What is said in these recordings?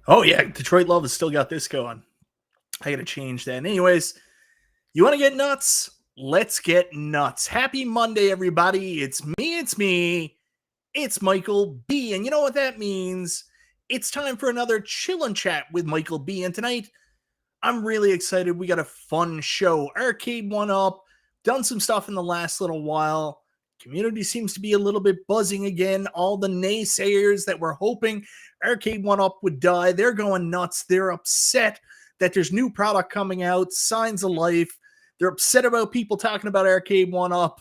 Oh yeah, Detroit Love has still got this going. I gotta change that. Anyways, you want to get nuts? Let's get nuts. Happy Monday, everybody. It's Michael B. And you know what that means? It's time for another chill and chat with Michael B. And tonight, I'm really excited. We got a fun show. Arcade1Up, done some stuff in the last little while. Community seems to be a little bit buzzing again. All the naysayers that were hoping Arcade1Up would die, they're going nuts. They're upset that there's new product coming out, signs of life. They're upset about people talking about Arcade1Up.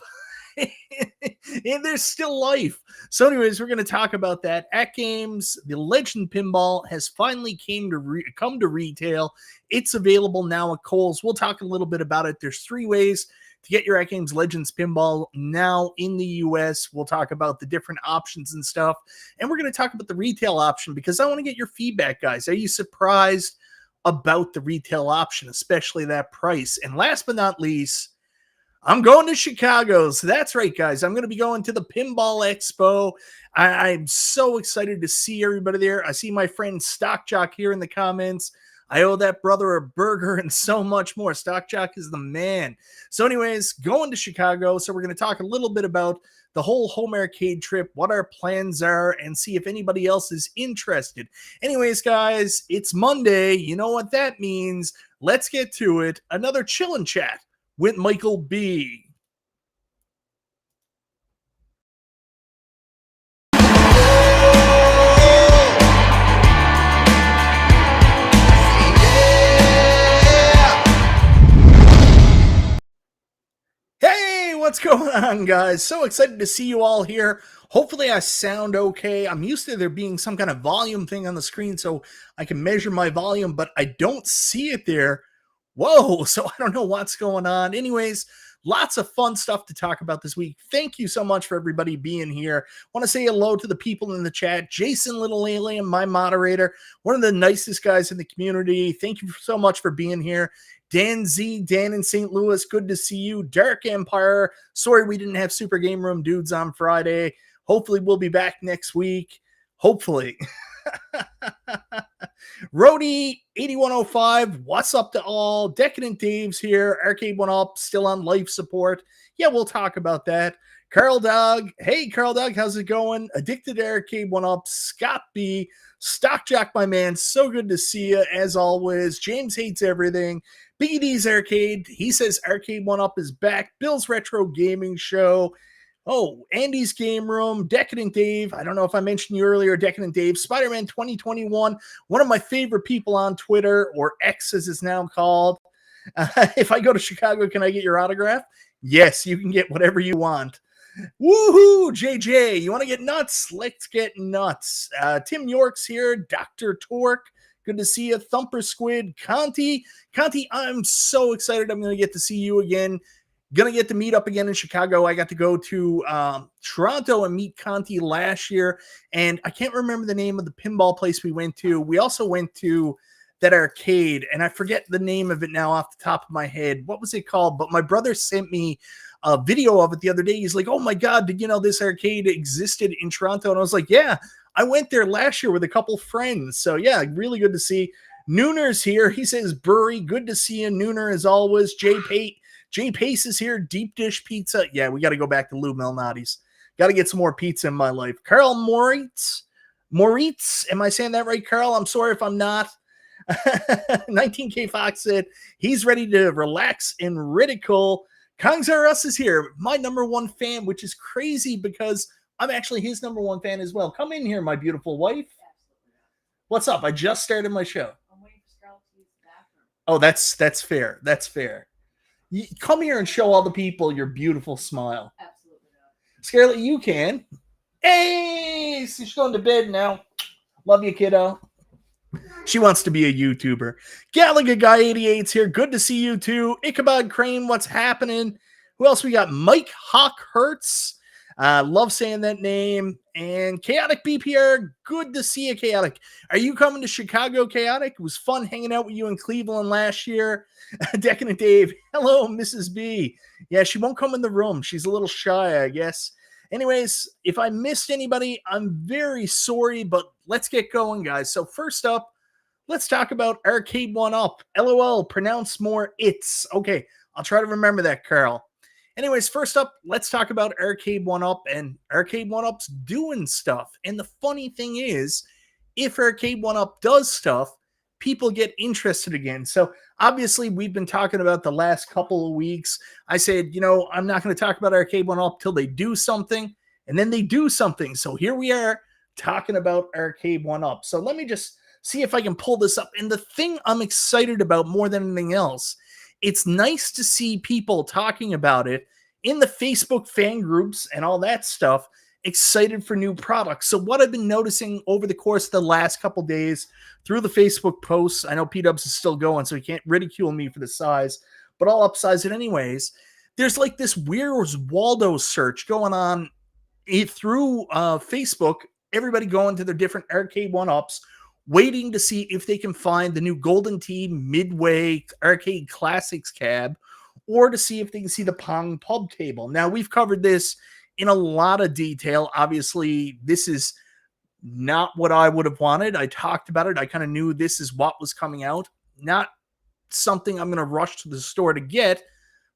And there's still life. So, anyways, we're going to talk about that. AtGames, the Legend Pinball has finally come to retail. It's available now at Kohl's. We'll talk a little bit about it. There's 3 ways to get your AtGames Legends Pinball now in the US. We'll talk about the different options and stuff. And we're going to talk about the retail option because I want to get your feedback, guys. Are you surprised about the retail option, especially that price? And last but not least, I'm going to Chicago. So that's right, guys. I'm going to be going to the Pinball Expo. I'm so excited to see everybody there. I see my friend Stock Jock here in the comments. I owe that brother a burger and so much more. Stock Jock is the man. So anyways, going to Chicago. So we're going to talk a little bit about the whole home arcade trip, what our plans are, and see if anybody else is interested. Anyways, guys, it's Monday. You know what that means. Let's get to it. Another chill and chat with Michael B. Hey, what's going on, guys? So excited to see you all here. Hopefully I sound okay. I'm used to there being some kind of volume thing on the screen so I can measure my volume, but I don't see it there. Whoa, so I don't know what's going on. Anyways, lots of fun stuff to talk about this week. Thank you so much for everybody being here. Want to say hello to the people in the chat. Jason Little Alien, my moderator, one of the nicest guys in the community. Thank you so much for being here. Dan Z, Dan in St. Louis, good to see you. Dark Empire, sorry we didn't have Super Game Room dudes on Friday. Hopefully we'll be back next week. Hopefully. Rody 8105, what's up to all? Decadent Dave's here. Arcade1Up still on life support. Yeah, we'll talk about that. Carl Dog, hey Carl Dog, how's it going? Addicted to Arcade1Up. Scott B, Stock Jock, my man, so good to see you as always. James hates everything. Biggie D's Arcade, he says Arcade1Up is back. Bill's Retro Gaming Show. Oh, Andy's Game Room, Decadent Dave. I don't know if I mentioned you earlier, Decadent Dave. Spider-Man 2021, one of my favorite people on Twitter, or X as it's now called. If I go to Chicago, can I get your autograph? Yes, you can get whatever you want. Woohoo, JJ. You want to get nuts? Let's get nuts. Tim York's here. Dr. Torque. Good to see you. Thumper Squid. Conti, I'm so excited. I'm going to get to see you again. Gonna get to meet up again in Chicago. I got to go to Toronto and meet Conti last year, and I can't remember the name of the pinball place we went to. We also went to that arcade, and I forget the name of it now off the top of my head. What was it called? But my brother sent me a video of it the other day. He's like, "Oh my God, did you know this arcade existed in Toronto?" And I was like, "Yeah, I went there last year with a couple friends." So yeah, really good to see. Nooner's here. He says, "Burry, good to see you, Nooner, as always." Jay Pace is here. Deep dish pizza. Yeah, we got to go back to Lou Malnati's. Got to get some more pizza in my life. Carl Moritz. Am I saying that right, Carl? I'm sorry if I'm not. 19K Fox said he's ready to relax and ridicule. Kongs R Us is here. My number one fan, which is crazy because I'm actually his number one fan as well. Come in here, my beautiful wife. What's up? I just started my show. I'm waiting for Scarlett to use the bathroom. Oh, that's fair. That's fair. Come here and show all the people your beautiful smile. Absolutely not. Scarlett, you can. Hey, she's going to bed now. Love you, kiddo. She wants to be a YouTuber. Gallagher Guy 88's here. Good to see you too. Ichabod Crane, what's happening? Who else we got? Mike Hawk Hertz. Love saying that name. And Chaotic BPR, good to see you, Chaotic. Are you coming to Chicago, Chaotic? It was fun hanging out with you in Cleveland last year. Decadent Dave, hello, Mrs. B. Yeah, she won't come in the room. She's a little shy, I guess. Anyways, if I missed anybody, I'm very sorry, but let's get going, guys. So first up, Let's talk about Arcade1Up. LOL, pronounce more it's. Okay, I'll try to remember that, Carl. Anyways, first up, let's talk about Arcade1Up, and Arcade1Up's doing stuff. And the funny thing is, if Arcade1Up does stuff, people get interested again. So obviously, we've been talking about the last couple of weeks. I said, I'm not going to talk about Arcade1Up till they do something, and then they do something. So here we are talking about Arcade1Up. So let me just see if I can pull this up. And the thing I'm excited about more than anything else, it's nice to see people talking about it in the Facebook fan groups and all that stuff, excited for new products. So what I've been noticing over the course of the last couple days through the Facebook posts, I know P-Dubs is still going, so he can't ridicule me for the size, but I'll upsize it anyways. There's like this Where's Waldo search going on through Facebook, everybody going to their different Arcade1Ups, waiting to see if they can find the new Golden Tee Midway Arcade Classics cab, or to see if they can see the Pong pub table. Now, we've covered this in a lot of detail. Obviously, this is not what I would have wanted. I talked about it. I kind of knew this is what was coming out. Not something I'm going to rush to the store to get,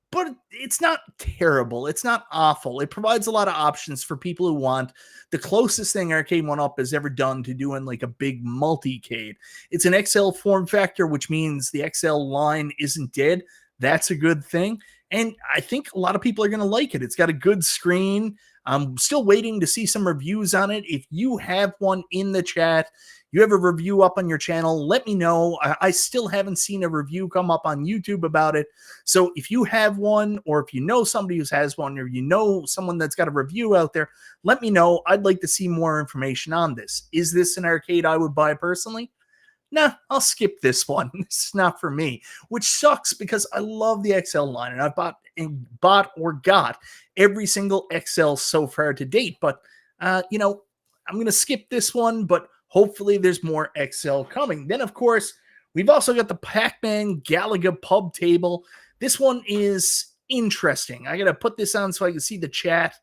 but it's not terrible. It's not awful. It provides a lot of options for people who want the closest thing Arcade1Up has ever done to doing like a big multi-cade. It's an XL form factor, which means the XL line isn't dead. That's a good thing. And I think a lot of people are going to like it. It's got a good screen. I'm still waiting to see some reviews on it. If you have one in the chat, you have a review up on your channel, let me know. I still haven't seen a review come up on YouTube about it. So if you have one, or if you know somebody who has one, or you know someone that's got a review out there, let me know. I'd like to see more information on this. Is this an arcade I would buy personally? Nah, I'll skip this one. This is not for me, which sucks because I love the XL line, and I've bought or got every single XL so far to date. But, I'm going to skip this one, but hopefully there's more XL coming. Then, of course, we've also got the Pac-Man Galaga pub table. This one is interesting. I got to put this on so I can see the chat.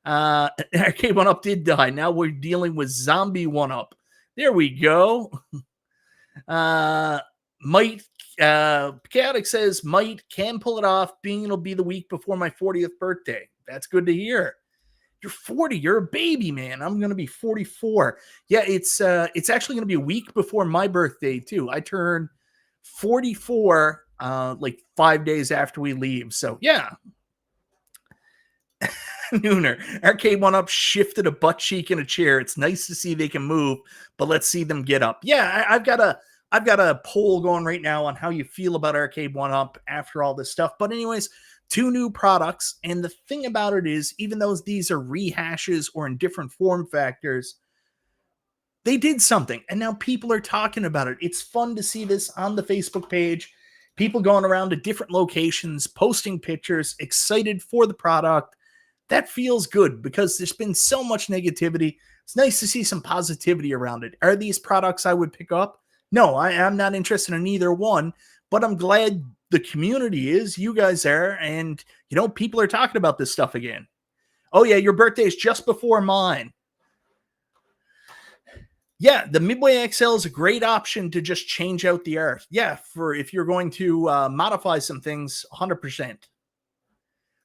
Arcade1Up did die. Now we're dealing with Zombie 1-Up. There we go. Chaotic says, can pull it off, being it'll be the week before my 40th birthday. That's good to hear. You're 40. You're a baby, man. I'm going to be 44. Yeah, it's actually going to be a week before my birthday, too. I turn 44 like 5 days after we leave. So, yeah. Nooner. Arcade1Up shifted a butt cheek in a chair. It's nice to see they can move, but let's see them get up. Yeah, I've got a poll going right now on how you feel about Arcade1Up after all this stuff. But anyways, 2 new products, and the thing about it is, even though these are rehashes or in different form factors, they did something, and now people are talking about it. It's fun to see this on the Facebook page, people going around to different locations, posting pictures, excited for the product. That feels good because there's been so much negativity. It's nice to see some positivity around it. Are these products I would pick up? No, I'm not interested in either one, but I'm glad the community is, you guys are, and, people are talking about this stuff again. Oh, yeah, your birthday is just before mine. Yeah, the Midway XL is a great option to just change out the art. Yeah, for if you're going to modify some things, 100%.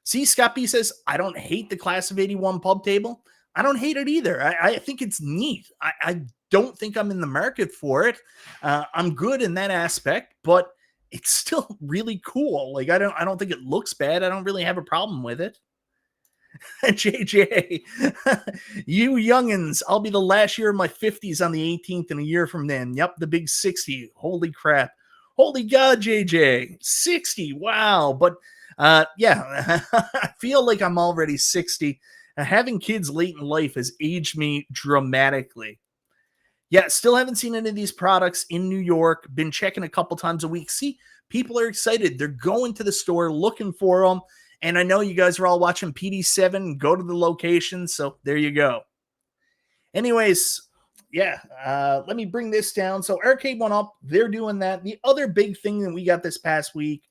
See, Scott B says, I don't hate the Class of 81 pub table. I don't hate it either. I think it's neat. I don't think I'm in the market for it. I'm good in that aspect, but it's still really cool. Like, I don't think it looks bad. I don't really have a problem with it. JJ, you youngins, I'll be the last year of my 50s on the 18th and a year from then. Yep, the big 60. Holy crap. Holy God, JJ. 60. Wow. But yeah, I feel like I'm already 60. Having kids late in life has aged me dramatically. Yeah, still haven't seen any of these products in New York. Been checking a couple times a week. See, people are excited. They're going to the store looking for them. And I know you guys are all watching PD7. Go to the location. So there you go. Anyways, yeah, let me bring this down. So Arcade1Up, they're doing that. The other big thing that we got this past week,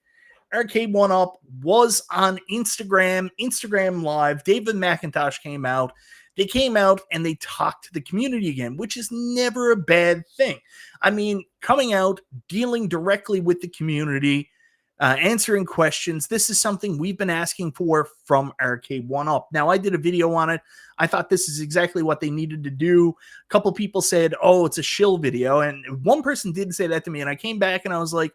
Arcade1Up was on Instagram Live. David McIntosh came out. they came out and they talked to the community again, which is never a bad thing. I mean, coming out, dealing directly with the community, answering questions. This is something we've been asking for from Arcade1Up. Now, I did a video on it. I thought this is exactly what they needed to do. A couple people said, oh, it's a shill video. And one person did say that to me. And I came back and I was like,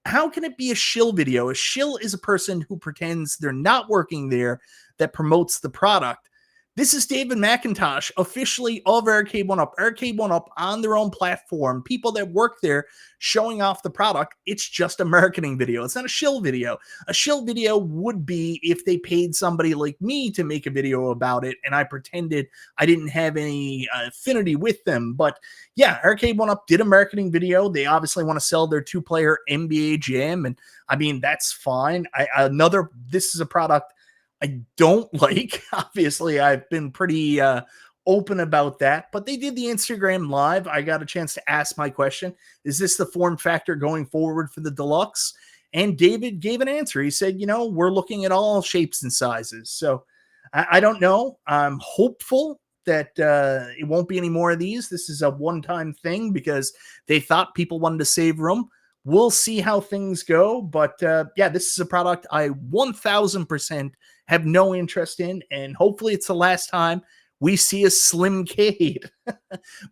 how can it be a shill video? A shill is a person who pretends they're not working there that promotes the product. This is David McIntosh, officially of Arcade1Up. Arcade1Up on their own platform, people that work there showing off the product. It's just a marketing video. It's not a shill video. A shill video would be if they paid somebody like me to make a video about it and I pretended I didn't have any affinity with them. But yeah, Arcade1Up did a marketing video. They obviously want to sell their 2-player NBA Jam. And I mean, that's fine. This is a product I don't like. Obviously, I've been pretty open about that, but they did the Instagram live. I got a chance to ask my question. Is this the form factor going forward for the Deluxe? And David gave an answer. He said, we're looking at all shapes and sizes. So I don't know. I'm hopeful that it won't be any more of these. This is a one-time thing because they thought people wanted to save room. We'll see how things go. But yeah, this is a product I 1000% have no interest in. And hopefully it's the last time we see a Slimcade.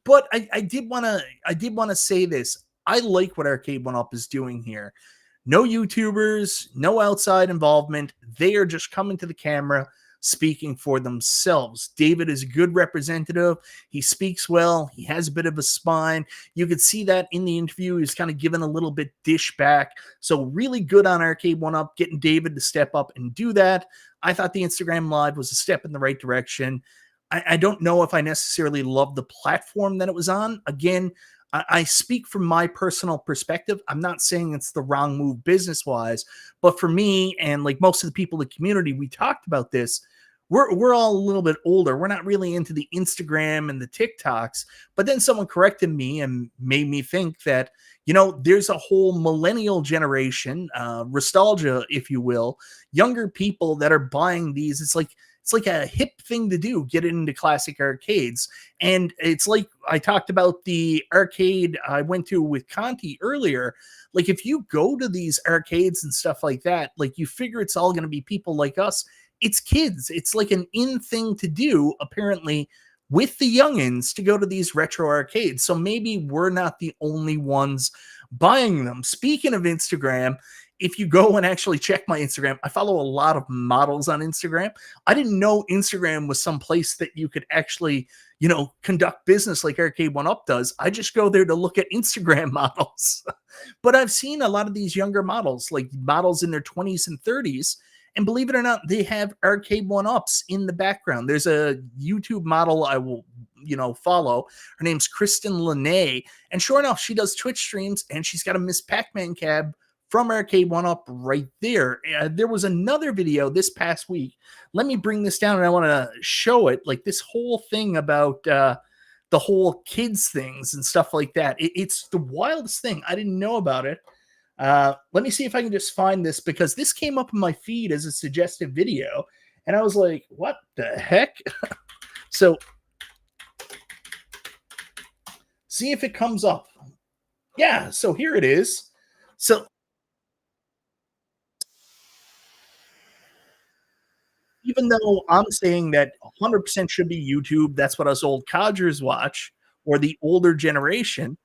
But I did want to say this. I like what Arcade1Up is doing here. No YouTubers, no outside involvement. They are just coming to the camera, speaking for themselves. David is a good representative. He speaks well. He has a bit of a spine. You could see that in the interview. He's kind of given a little bit dish back. So really good on Arcade1Up, getting David to step up and do that. I thought the Instagram Live was a step in the right direction. I don't know if I necessarily love the platform that it was on. Again, I speak from my personal perspective. I'm not saying it's the wrong move business-wise, but for me and like most of the people in the community, we talked about this. We're all a little bit older. We're not really into the Instagram and the TikToks. But then someone corrected me and made me think that, there's a whole millennial generation, nostalgia, if you will, younger people that are buying these. It's like a hip thing to do, get into classic arcades. And it's like I talked about the arcade I went to with Conti earlier. Like if you go to these arcades and stuff like that, like you figure it's all going to be people like us. It's kids. It's like an in thing to do, apparently, with the youngins to go to these retro arcades. So maybe we're not the only ones buying them. Speaking of Instagram, if you go and actually check my Instagram, I follow a lot of models on Instagram. I didn't know Instagram was some place that you could actually, conduct business like Arcade1Up does. I just go there to look at Instagram models. But I've seen a lot of these younger models, like models in their 20s and 30s. And believe it or not, they have Arcade1Ups in the background. There's a YouTube model I will, follow. Her name's Kristen Lene. And sure enough, she does Twitch streams and she's got a Miss Pac-Man cab from Arcade1Up right there. There was another video this past week. Let me bring this down and I want to show it. Like this whole thing about the whole kids things and stuff like that. It's the wildest thing. I didn't know about it. Let me see if I can just find this because this came up in my feed as a suggested video. And I was like, what the heck? So see if it comes up. Yeah, so here it is. So even though I'm saying that 100% should be YouTube, that's what us old codgers watch, or the older generation,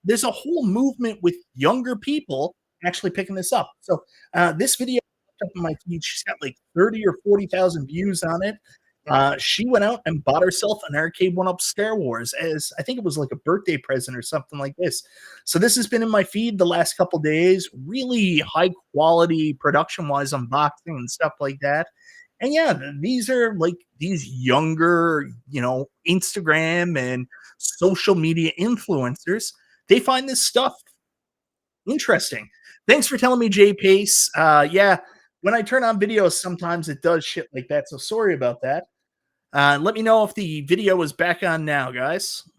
there's a whole movement with younger people actually picking this up. So this video up on my feed, she's got like 30 or 40,000 views on it. She went out and bought herself an Arcade1Up Star Wars as I think it was like a birthday present or something like this. So this has been in my feed the last couple days, really high quality production wise unboxing and stuff like that. And yeah, these are like these younger, Instagram and social media influencers. They find this stuff interesting. Thanks for telling me, Jay Pace. Yeah, when I turn on videos, sometimes it does shit like that. So sorry about that. Let me know if the video is back on now, guys.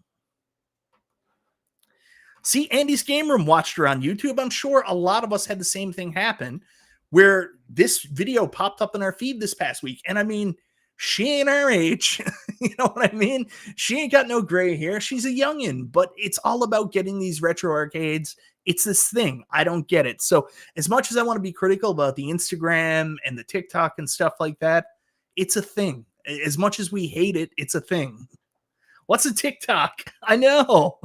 See, Andy's Game Room watched her on YouTube. I'm sure a lot of us had the same thing happen where this video popped up in our feed this past week. And I mean, she ain't our age. You know what I mean? She ain't got no gray hair. She's a youngin', but it's all about getting these retro arcades. It's this thing. I don't get it. So as much as I want to be critical about the Instagram and the TikTok and stuff like that, it's a thing. As much as we hate it, it's a thing. What's a TikTok? I know.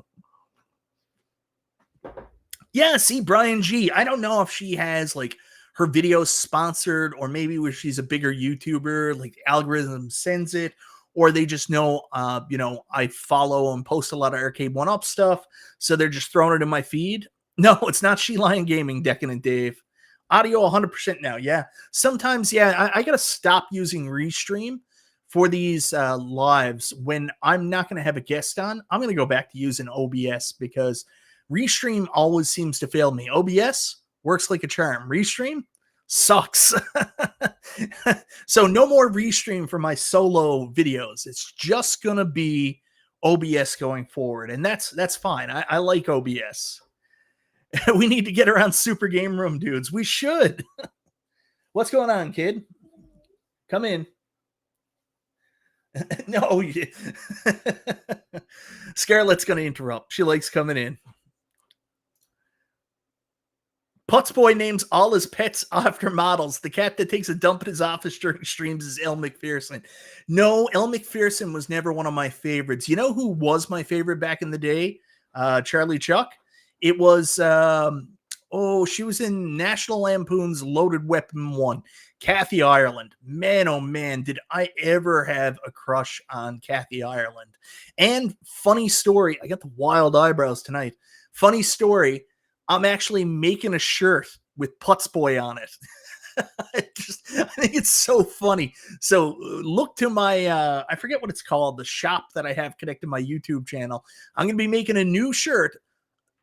Yeah, see, Brian G. I don't know if she has like her videos sponsored, or maybe where she's a bigger YouTuber, like the algorithm sends it, or they just know, I follow and post a lot of Arcade1Up stuff, so they're just throwing it in my feed. No, it's not She Lion Gaming, Decadent Dave. Audio 100% now. Yeah, sometimes, yeah, I gotta stop using Restream for these lives when I'm not going to have a guest on. I'm going to go back to using OBS because Restream always seems to fail me. OBS works like a charm. Restream sucks. So no more Restream for my solo videos. It's just going to be OBS going forward. And that's fine. I like OBS. We need to get around Super Game Room, dudes. We should. What's going on, kid? Come in. No, Scarlett's going to interrupt. She likes coming in. Putz Boy names all his pets after models. The cat that takes a dump in his office during streams is Elle McPherson. No, Elle McPherson was never one of my favorites. You know who was my favorite back in the day? Charlie Chuck. It was, she was in National Lampoon's Loaded Weapon 1. Kathy Ireland. Man, oh man, did I ever have a crush on Kathy Ireland. And funny story, I got the wild eyebrows tonight. Funny story, I'm actually making a shirt with Putz Boy on it. I think it's so funny. So look to my, I forget what it's called, the shop that I have connected to my YouTube channel. I'm going to be making a new shirt.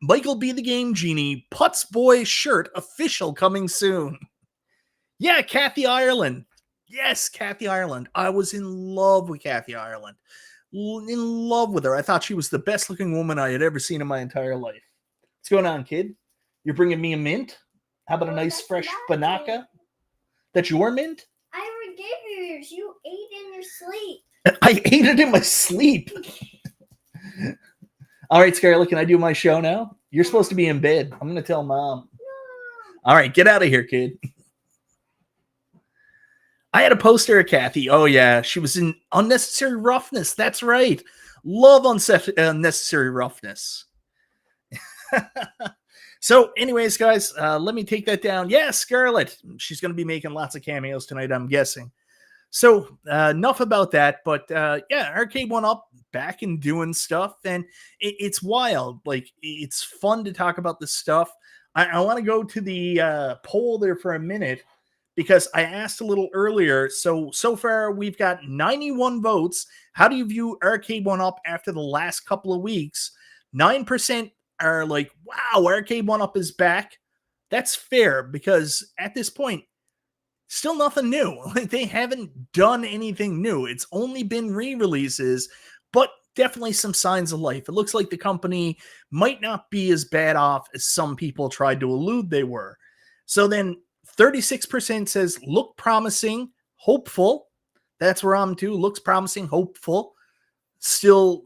Michael B. the Game Genie, Putz Boy shirt, official, coming soon. Yeah, Kathy Ireland. Yes, Kathy Ireland. I was in love with Kathy Ireland. In love with her. I thought she was the best looking woman I had ever seen in my entire life. What's going on, kid? You're bringing me a mint? How about a nice fresh banaka? That's your mint? I already gave you yours. You ate in your sleep. I ate it in my sleep. All right, Scarlett, can I do my show now? You're supposed to be in bed. I'm going to tell Mom. No. All right, get out of here, kid. I had a poster of Kathy. Oh, yeah. She was in Unnecessary Roughness. That's right. Love Unnecessary Roughness. So, anyways, guys, let me take that down. Yeah, Scarlett. She's going to be making lots of cameos tonight, I'm guessing. So, enough about that. But, yeah, Arcade1Up back and doing stuff. And it's wild. Like, it's fun to talk about this stuff. I want to go to the poll there for a minute, because I asked a little earlier. So far, we've got 91 votes. How do you view Arcade1Up after the last couple of weeks? 9% are like, wow, Arcade1Up is back. That's fair, because at this point, still nothing new. Like, they haven't done anything new. It's only been re-releases, but definitely some signs of life. It looks like the company might not be as bad off as some people tried to allude they were. So then 36% says look promising, hopeful. That's where I'm to. Looks promising, hopeful. Still,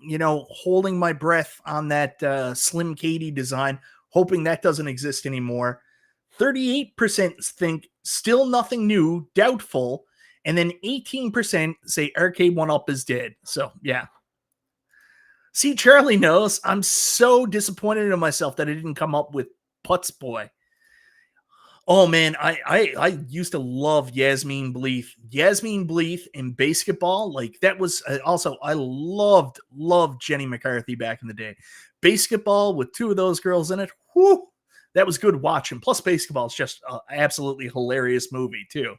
holding my breath on that Slim Katie design, hoping that doesn't exist anymore. 38% think still nothing new, doubtful. And then 18% say Arcade1Up is dead. So, yeah. See, Charlie knows. I'm so disappointed in myself that I didn't come up with Putz Boy. Oh, man, I used to love Yasmin Bleeth. Yasmin Bleeth in basketball, like, that was also, I loved Jenny McCarthy back in the day. Basketball with two of those girls in it, whoo, that was good watching. Plus, basketball is just an absolutely hilarious movie, too.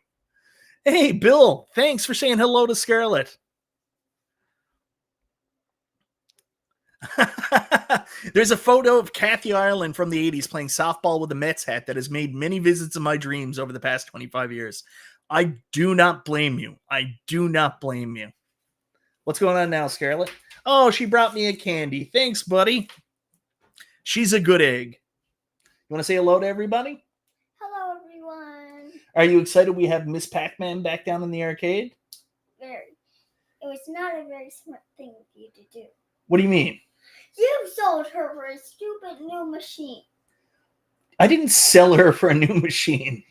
Hey, Bill, thanks for saying hello to Scarlett. There's a photo of Kathy Ireland from the 80s playing softball with a Mets hat that has made many visits in my dreams over the past 25 years. I do not blame you. I do not blame you. What's going on now, Scarlett? Oh, she brought me a candy. Thanks, buddy. She's a good egg. You want to say hello to everybody? Hello, everyone. Are you excited we have Miss Pac-Man back down in the arcade? Very. It was not a very smart thing for you to do. What do you mean? You sold her for a stupid new machine. I didn't sell her for a new machine.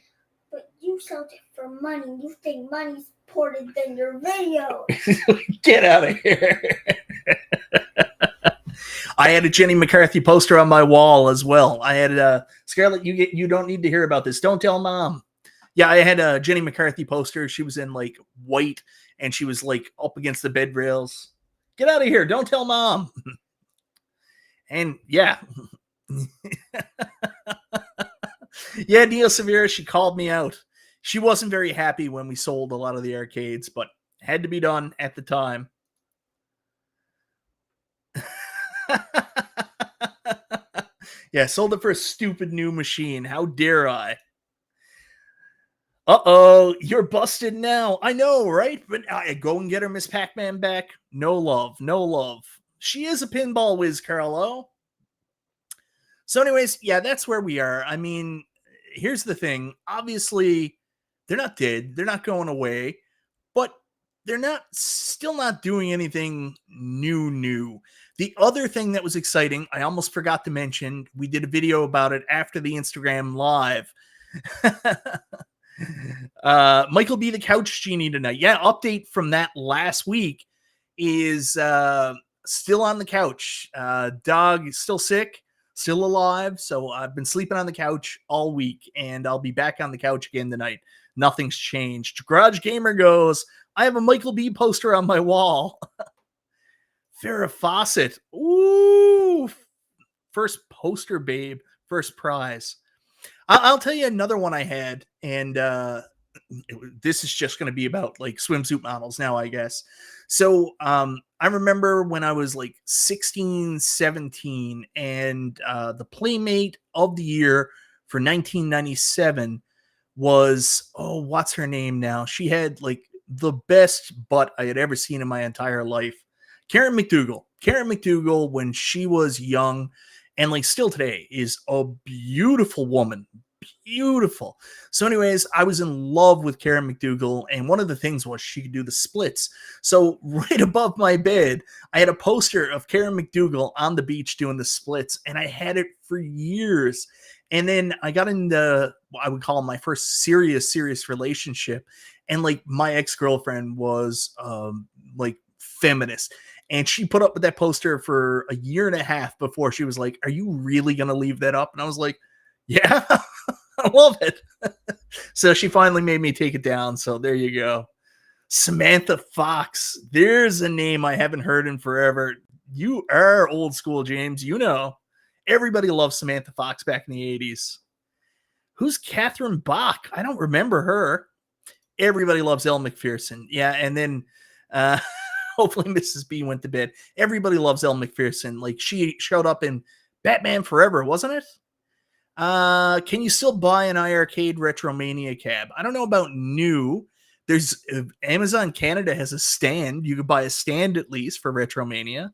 But you sold it for money. You think money's important than your video. Get out of here. I had a Jenny McCarthy poster on my wall as well. I had Scarlett, you don't need to hear about this. Don't tell mom. Yeah, I had a Jenny McCarthy poster. She was in like white and she was like up against the bed rails. Get out of here. Don't tell mom. And yeah. Yeah, Neo Severa, she called me out. She wasn't very happy when we sold a lot of the arcades, but had to be done at the time. Yeah, sold it for a stupid new machine. How dare I? Uh-oh, you're busted now. I know, right? But go and get her Miss Pac-Man back. No love, no love. She is a pinball whiz, Carlo. So anyways, yeah, that's where we are. I mean, here's the thing. Obviously, they're not dead. They're not going away. But they're still not doing anything new. The other thing that was exciting, I almost forgot to mention, we did a video about it after the Instagram live. Michael B. the Couch Genie tonight. Yeah, update from that last week is still on the couch. Dog is still sick, still alive. So I've been sleeping on the couch all week, and I'll be back on the couch again tonight. Nothing's changed. Garage Gamer goes, I have a Michael B. poster on my wall. Farrah Fawcett. Ooh. First poster, babe. First prize. I'll tell you another one I had, and this is just going to be about like swimsuit models now, I guess. So I remember when I was like 16, 17, and the Playmate of the Year for 1997 was, oh, what's her name now? She had like the best butt I had ever seen in my entire life. Karen McDougal. Karen McDougal, when she was young, and like still today, is a beautiful woman. Beautiful. So anyways, I was in love with Karen McDougal, and one of the things was she could do the splits. So right above my bed, I had a poster of Karen McDougal on the beach doing the splits, and I had it for years. And then I got into what I would call my first serious relationship, and like my ex-girlfriend was like feminist. And she put up with that poster for a year and a half before she was like, are you really going to leave that up? And I was like, yeah, I love it. So she finally made me take it down. So there you go. Samantha Fox. There's a name I haven't heard in forever. You are old school, James. You know, everybody loved Samantha Fox back in the 80s. Who's Catherine Bach? I don't remember her. Everybody loves Elle McPherson. Yeah. And then, hopefully Mrs. B went to bed. Everybody loves Elle McPherson. Like she showed up in Batman Forever, wasn't it? Can you still buy an iArcade Retromania cab? I don't know about new. There's Amazon Canada has a stand. You could buy a stand at least for Retromania.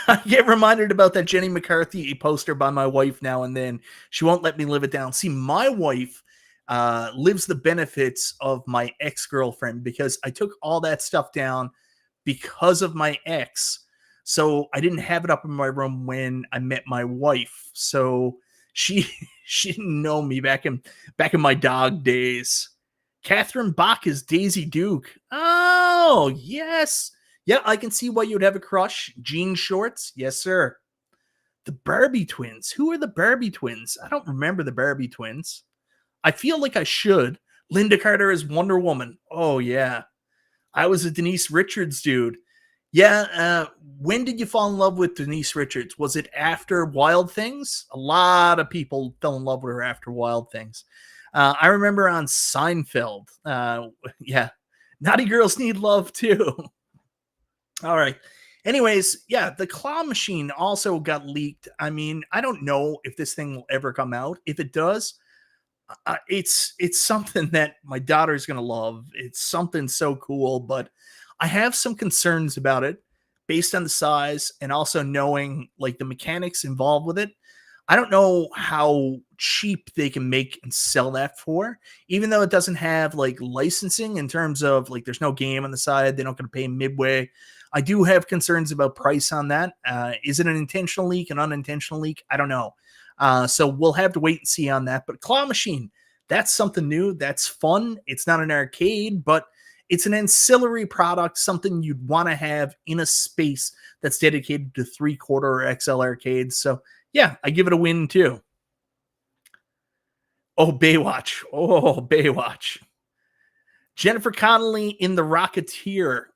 I get reminded about that Jenny McCarthy poster by my wife now and then. She won't let me live it down. See, my wife lives the benefits of my ex-girlfriend because I took all that stuff down because of my ex. So I didn't have it up in my room when I met my wife. So she didn't know me back in my dog days. Catherine Bach is Daisy Duke. Oh, yes. Yeah, I can see why you would have a crush. Jean Shorts. Yes, sir. The Barbie twins. Who are the Barbie twins? I don't remember the Barbie twins. I feel like I should. Linda Carter is Wonder Woman. Oh, yeah. I was a Denise Richards dude. Yeah, when did you fall in love with Denise Richards? Was it after Wild Things? A lot of people fell in love with her after Wild Things. I remember on Seinfeld. Yeah, naughty girls need love too. All right. Anyways, yeah, the claw machine also got leaked. I mean, I don't know if this thing will ever come out. If it does, it's something that my daughter's going to love. It's something so cool, but I have some concerns about it based on the size and also knowing like the mechanics involved with it. I don't know how cheap they can make and sell that for, even though it doesn't have like licensing in terms of like there's no game on the side. They're not going to pay midway. I do have concerns about price on that. Is it an intentional leak, an unintentional leak? I don't know. So we'll have to wait and see on that. But Claw Machine, that's something new. That's fun. It's not an arcade, but it's an ancillary product, something you'd want to have in a space that's dedicated to 3/4 or XL arcades. So yeah, I give it a win too. Oh, Baywatch. Oh, Baywatch. Jennifer Connelly in The Rocketeer.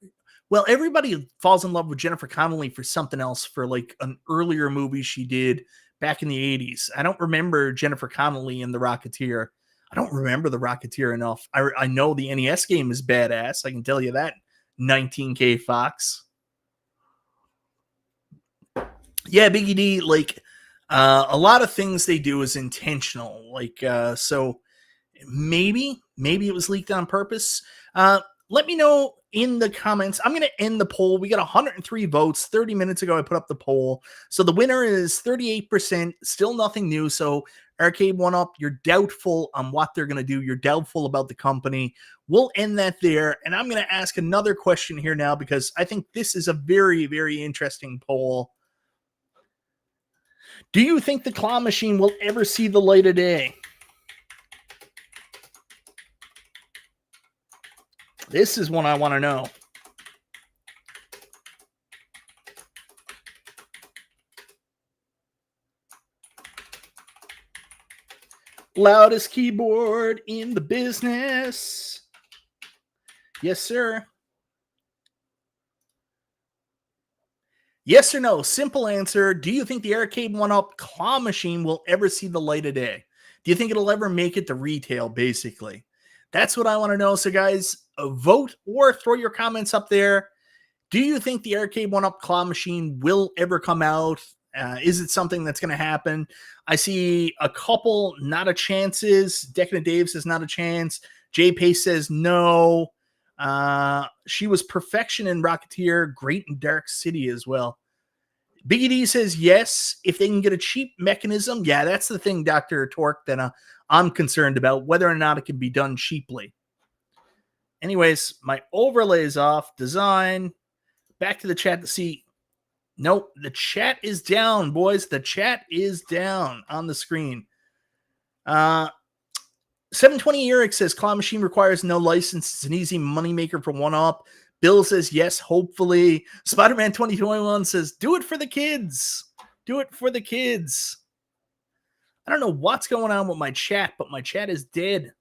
Well, everybody falls in love with Jennifer Connelly for something else, for like an earlier movie she did back in the 80s. I don't remember Jennifer Connelly in The Rocketeer. I don't remember The Rocketeer enough. I know the NES game is badass. I can tell you that. 19K Fox. Yeah, Biggie D, like a lot of things they do is intentional. Like, so maybe it was leaked on purpose. Let me know in the comments. I'm going to end the poll. We got 103 votes. 30 minutes ago, I put up the poll. So the winner is 38%. Still nothing new. So Arcade1Up, you're doubtful on what they're going to do. You're doubtful about the company. We'll end that there. And I'm going to ask another question here now, because I think this is a very, very interesting poll. Do you think the Claw Machine will ever see the light of day? This is one I want to know. Loudest keyboard in the business. Yes, sir. Yes or no? Simple answer. Do you think the Arcade1Up Claw Machine will ever see the light of day? Do you think it'll ever make it to retail, basically? That's what I want to know. So, guys, vote or throw your comments up there. Do you think the Arcade1Up Claw Machine will ever come out? Is it something that's going to happen? I see a couple not a chances. Decadent Dave says not a chance. Jay Pace says no. She was perfection in Rocketeer, great in Dark City as well. Biggie D says yes, if they can get a cheap mechanism. Yeah, that's the thing, Dr. Torque, that I'm concerned about, whether or not it can be done cheaply. Anyways, my overlay is off. Design. Back to the chat to see. Nope, the chat is down, boys. The chat is down on the screen. 720 Eric says Claw Machine requires no license. It's an easy moneymaker for 1UP. Bill says yes, hopefully. Spider-Man 2021 says do it for the kids. Do it for the kids. I don't know what's going on with my chat, but my chat is dead.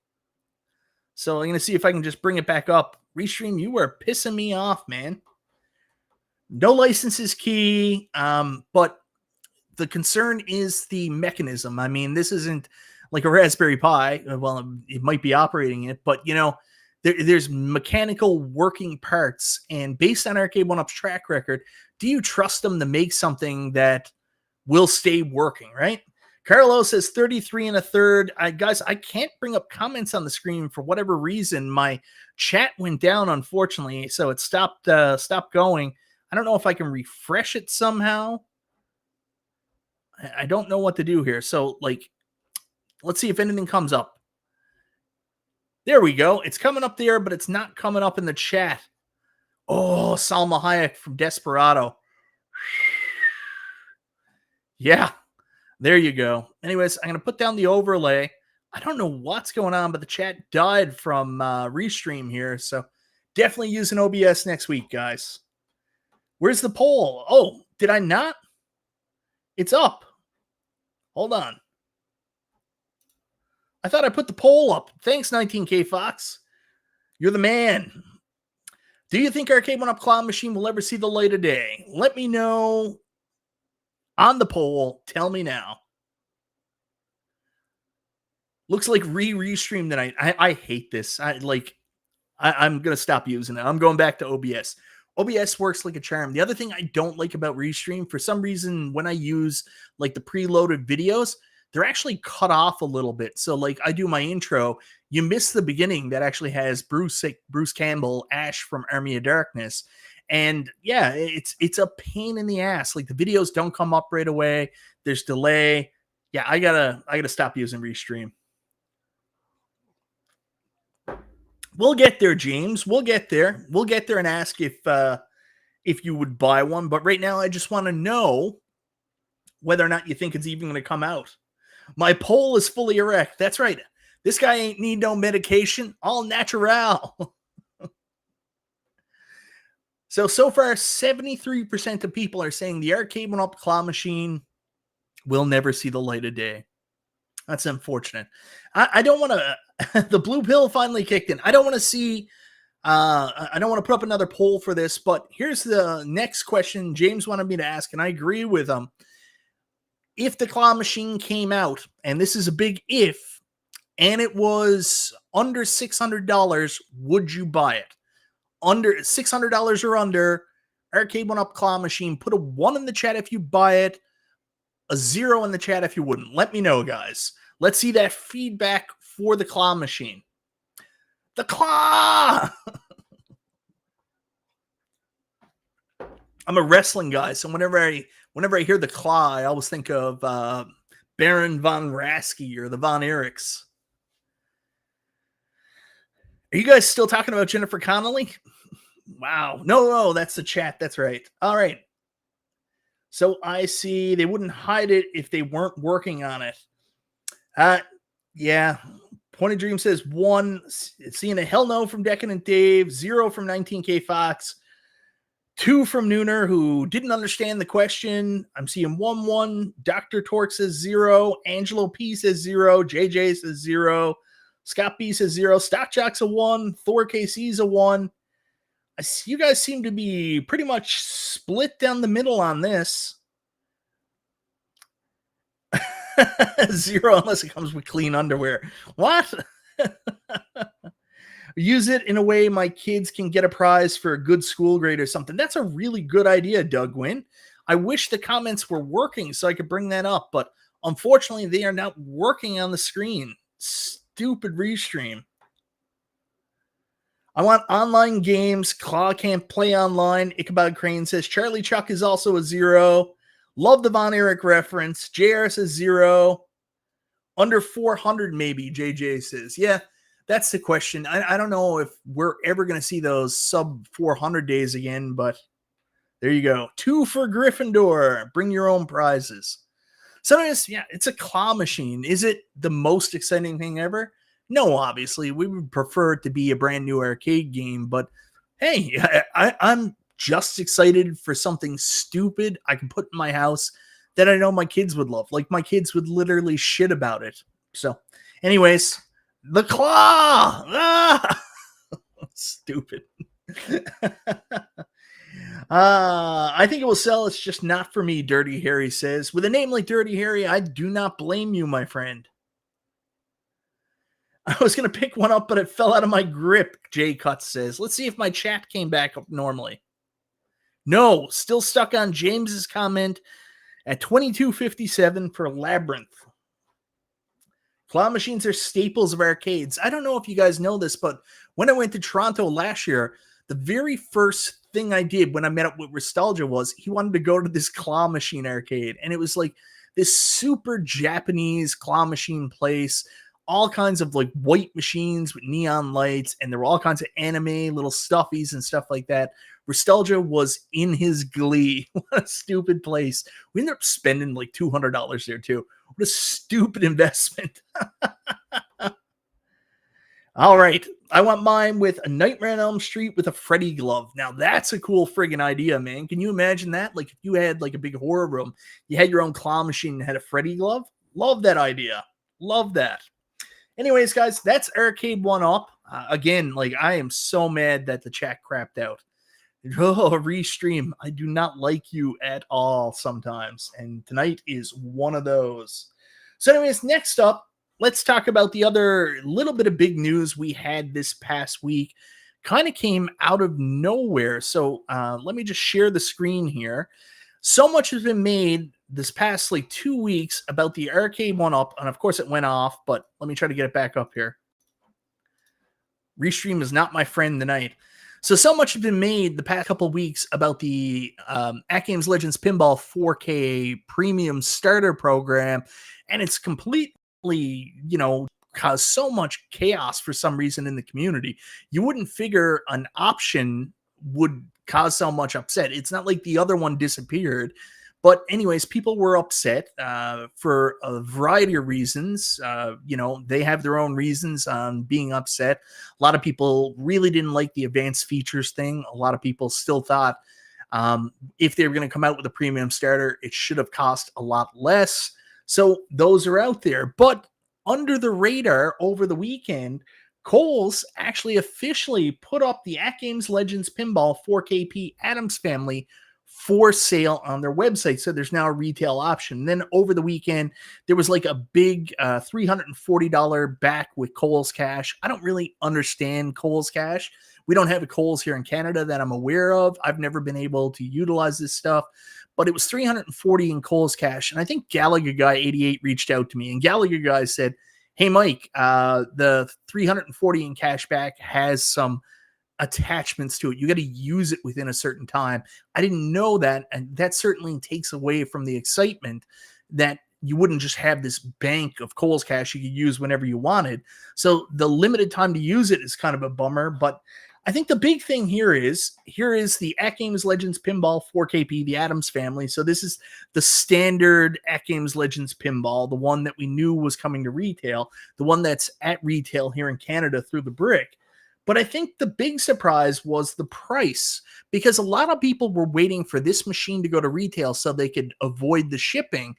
So I'm going to see if I can just bring it back up. Restream, you are pissing me off, man. No license is key, but the concern is the mechanism. I mean, this isn't like a Raspberry Pi. Well, it might be operating it, but, you know, there's mechanical working parts. And based on Arcade1Up's track record, do you trust them to make something that will stay working, right? Carlo says 33 1/3. Guys, I can't bring up comments on the screen for whatever reason. My chat went down, unfortunately, so it stopped going. I don't know if I can refresh it somehow. I don't know what to do here. So, like, let's see if anything comes up. There we go. It's coming up there, but it's not coming up in the chat. Oh, Salma Hayek from Desperado. Yeah, there you go. Anyways, I'm going to put down the overlay. I don't know what's going on, but the chat died from Restream here. So definitely using OBS next week, guys. Where's the poll? Oh, did I not? It's up. Hold on. I thought I put the poll up. Thanks, 19K Fox. You're the man. Do you think Arcade1Up Claw Machine will ever see the light of day? Let me know on the poll. Tell me now. Looks like Restream tonight. I hate this. I'm going to stop using it. I'm going back to OBS. OBS works like a charm. The other thing I don't like about Restream, for some reason, when I use like the preloaded videos, they're actually cut off a little bit. So like I do my intro, you miss the beginning that actually has Bruce Campbell, Ash from Army of Darkness. And yeah, it's a pain in the ass. Like the videos don't come up right away. There's delay. Yeah, I gotta stop using Restream. We'll get there, James. We'll get there. We'll get there and ask if you would buy one. But right now, I just want to know whether or not you think it's even going to come out. My poll is fully erect. That's right. This guy ain't need no medication. All natural. So far, 73% of people are saying the Arcade1Up claw machine will never see the light of day. That's unfortunate. I don't want to. The blue pill finally kicked in. I don't want to see. I don't want to put up another poll for this, but here's the next question James wanted me to ask, and I agree with him. If the claw machine came out, and this is a big if, and it was under $600, would you buy it? Under $600 or under, Arcade1Up claw machine. Put a 1 in the chat if you buy it, a 0 in the chat if you wouldn't. Let me know, guys. Let's see that feedback for the claw machine. The claw! I'm a wrestling guy, so whenever I hear the claw, I always think of Baron von Raschke or the Von Erichs. Are you guys still talking about Jennifer Connelly? Wow. No, that's the chat. That's right. All right. So I see they wouldn't hide it if they weren't working on it. Yeah. Pointed Dream says 1. Seeing a hell no from Decadent Dave. 0 from 19K Fox. 2 from Nooner, who didn't understand the question. I'm seeing 1-1. Dr. Torque says 0. Angelo P says 0. JJ says 0. Scott B says 0. Stock Jock's a 1. Thor KC's a 1. You guys seem to be pretty much split down the middle on this. 0 unless it comes with clean underwear. What? Use it in a way my kids can get a prize for a good school grade or something. That's a really good idea, Doug Wynn. I wish the comments were working so I could bring that up, but unfortunately they are not working on the screen. Stupid restream. I want online games. Claw can't play online. Ichabod Crane says Charlie Chuck is also a 0. Love the Von Erich reference. JR says 0. Under 400 maybe, JJ says. Yeah, that's the question. I don't know if we're ever going to see those sub 400 days again, but there you go. 2 for Gryffindor. Bring your own prizes. Sometimes, yeah, it's a claw machine. Is it the most exciting thing ever? No, obviously. We would prefer it to be a brand new arcade game, but hey, I'm just excited for something stupid I can put in my house that I know my kids would love. Like, my kids would literally shit about it. So, anyways, the claw! Ah! Stupid. I think it will sell. It's just not for me, Dirty Harry says. With a name like Dirty Harry, I do not blame you, my friend. I was going to pick one up, but it fell out of my grip, Jay Cuts says. Let's see if my chat came back up normally. No, still stuck on James's comment at 2257 for Labyrinth. Claw machines are staples of arcades. I don't know if you guys know this, but when I went to Toronto last year, the very first thing I did when I met up with Nostalgia was he wanted to go to this claw machine arcade. And it was like this super Japanese claw machine place. All kinds of like white machines with neon lights, and there were all kinds of anime little stuffies and stuff like that. Nostalgia was in his glee. What a stupid place. We ended up spending like $200 there too. What a stupid investment. All right. I want mine with a Nightmare on Elm Street with a Freddy glove. Now that's a cool friggin' idea, man. Can you imagine that? Like if you had like a big horror room, you had your own claw machine and had a Freddy glove. Love that idea. Love that. Anyways, guys, that's Arcade1Up. Again, like I am so mad that the chat crapped out. Oh, restream. I do not like you at all sometimes. And tonight is one of those. So anyways, next up, let's talk about the other little bit of big news we had this past week. Kind of came out of nowhere. So let me just share the screen here. So much has been made this past like 2 weeks about the Arcade1Up, and of course it went off, but let me try to get it back up here. Restream is not my friend tonight. So much has been made the past couple of weeks about the AtGames Legends Pinball 4K Premium Starter Program, and it's completely, caused so much chaos for some reason in the community. You wouldn't figure an option would cause so much upset. It's not like the other one disappeared. But anyways, people were upset for a variety of reasons. They have their own reasons on being upset. A lot of people really didn't like the advanced features thing. A lot of people still thought if they were going to come out with a premium starter, it should have cost a lot less. So those are out there. But under the radar over the weekend, Kohl's actually officially put up the AtGames Legends Pinball 4KP Adams Family for sale on their website. So there's now a retail option. And then over the weekend, there was like a big $340 back with Kohl's Cash. I don't really understand Kohl's Cash. We don't have a Kohl's here in Canada that I'm aware of. I've never been able to utilize this stuff, but it was $340 in Kohl's Cash. And I think Gallagher Guy 88 reached out to me, and Gallagher Guy said, "Hey, Mike, the $340 in cash back has some attachments to it. You got to use it within a certain time." I didn't know that, and that certainly takes away from the excitement that you wouldn't just have this bank of Kohl's Cash you could use whenever you wanted. So the limited time to use it is kind of a bummer, but I think the big thing here is the AtGames Legends Pinball 4KP, the Adams Family. So this is the standard AtGames Legends Pinball, the one that we knew was coming to retail, the one that's at retail here in Canada through the brick. But I think the big surprise was the price, because a lot of people were waiting for this machine to go to retail so they could avoid the shipping.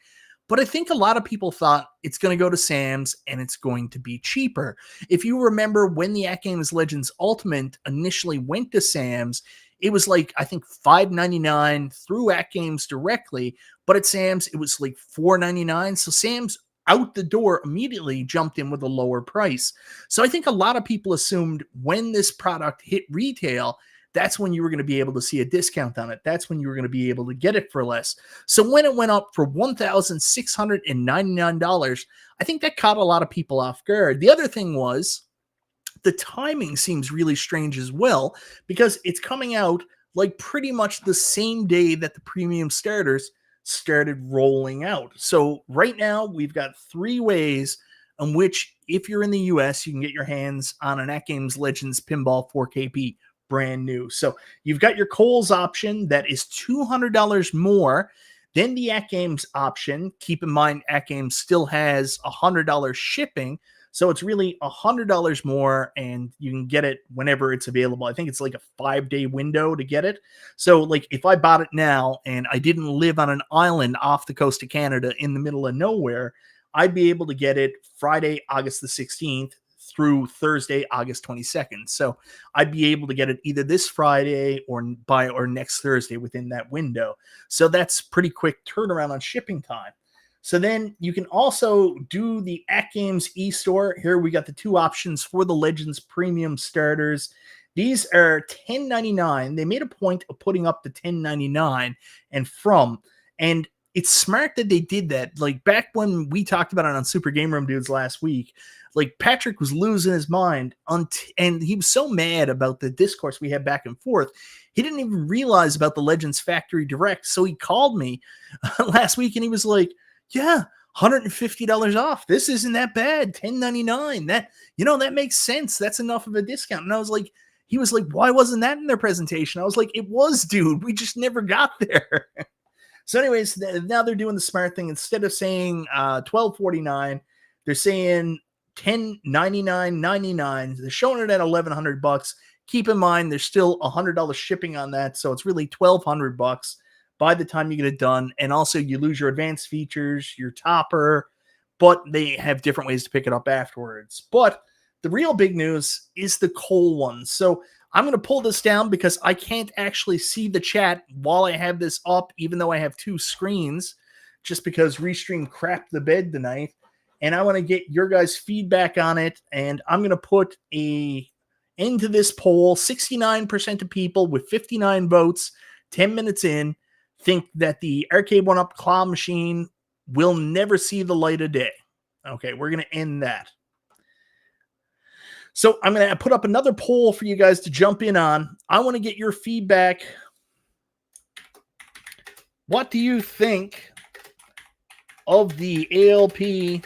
But I think a lot of people thought it's going to go to Sam's and it's going to be cheaper. If you remember when the AtGames Legends Ultimate initially went to Sam's, it was like, I think $5.99 through AtGames directly, but at Sam's it was like $4.99. So Sam's out the door immediately jumped in with a lower price. So I think a lot of people assumed when this product hit retail, that's when you were going to be able to see a discount on it. That's when you were going to be able to get it for less. So when it went up for $1,699, I think that caught a lot of people off guard. The other thing was the timing seems really strange as well, because it's coming out like pretty much the same day that the premium starters started rolling out. So right now we've got 3 ways in which, if you're in the US, you can get your hands on an AtGames Legends Pinball 4KP brand new. So you've got your Kohl's option that is $200 more than the AtGames option. Keep in mind, AtGames still has $100 shipping, so it's really $100 more, and you can get it whenever it's available. I think it's like a 5-day window to get it. So like if I bought it now and I didn't live on an island off the coast of Canada in the middle of nowhere, I'd be able to get it Friday, August the 16th through Thursday, August 22nd. So I'd be able to get it either this Friday or next Thursday within that window. So that's pretty quick turnaround on shipping time. So then you can also do the AtGames e-store. Here we got the 2 options for the Legends Premium starters. These are $10.99. They made a point of putting up the $10.99 and from. And it's smart that they did that. Like back when we talked about it on Super Game Room Dudes last week, like Patrick was losing his mind and he was so mad about the discourse we had back and forth. He didn't even realize about the Legends Factory Direct. So he called me last week and he was like, "Yeah, $150 off. This isn't that bad. $10.99. That makes sense. That's enough of a discount." And I was like, he was like, "Why wasn't that in their presentation?" I was like, "It was, dude. We just never got there." So anyways, now they're doing the smart thing. Instead of saying $12.49, they're saying $10.99.99. They're showing it at $1,100. Keep in mind, there's still $100 shipping on that, so it's really $1,200 by the time you get it done. And also, you lose your advanced features, your topper, but they have different ways to pick it up afterwards. But the real big news is the Kohl one. So I'm going to pull this down because I can't actually see the chat while I have this up, even though I have 2 screens, just because Restream crapped the bed tonight. And I want to get your guys' feedback on it. And I'm going to put into this poll. 69% of people with 59 votes, 10 minutes in, think that the Arcade1Up claw machine will never see the light of day. Okay, we're going to end that. So I'm going to put up another poll for you guys to jump in on. I want to get your feedback. What do you think of the ALP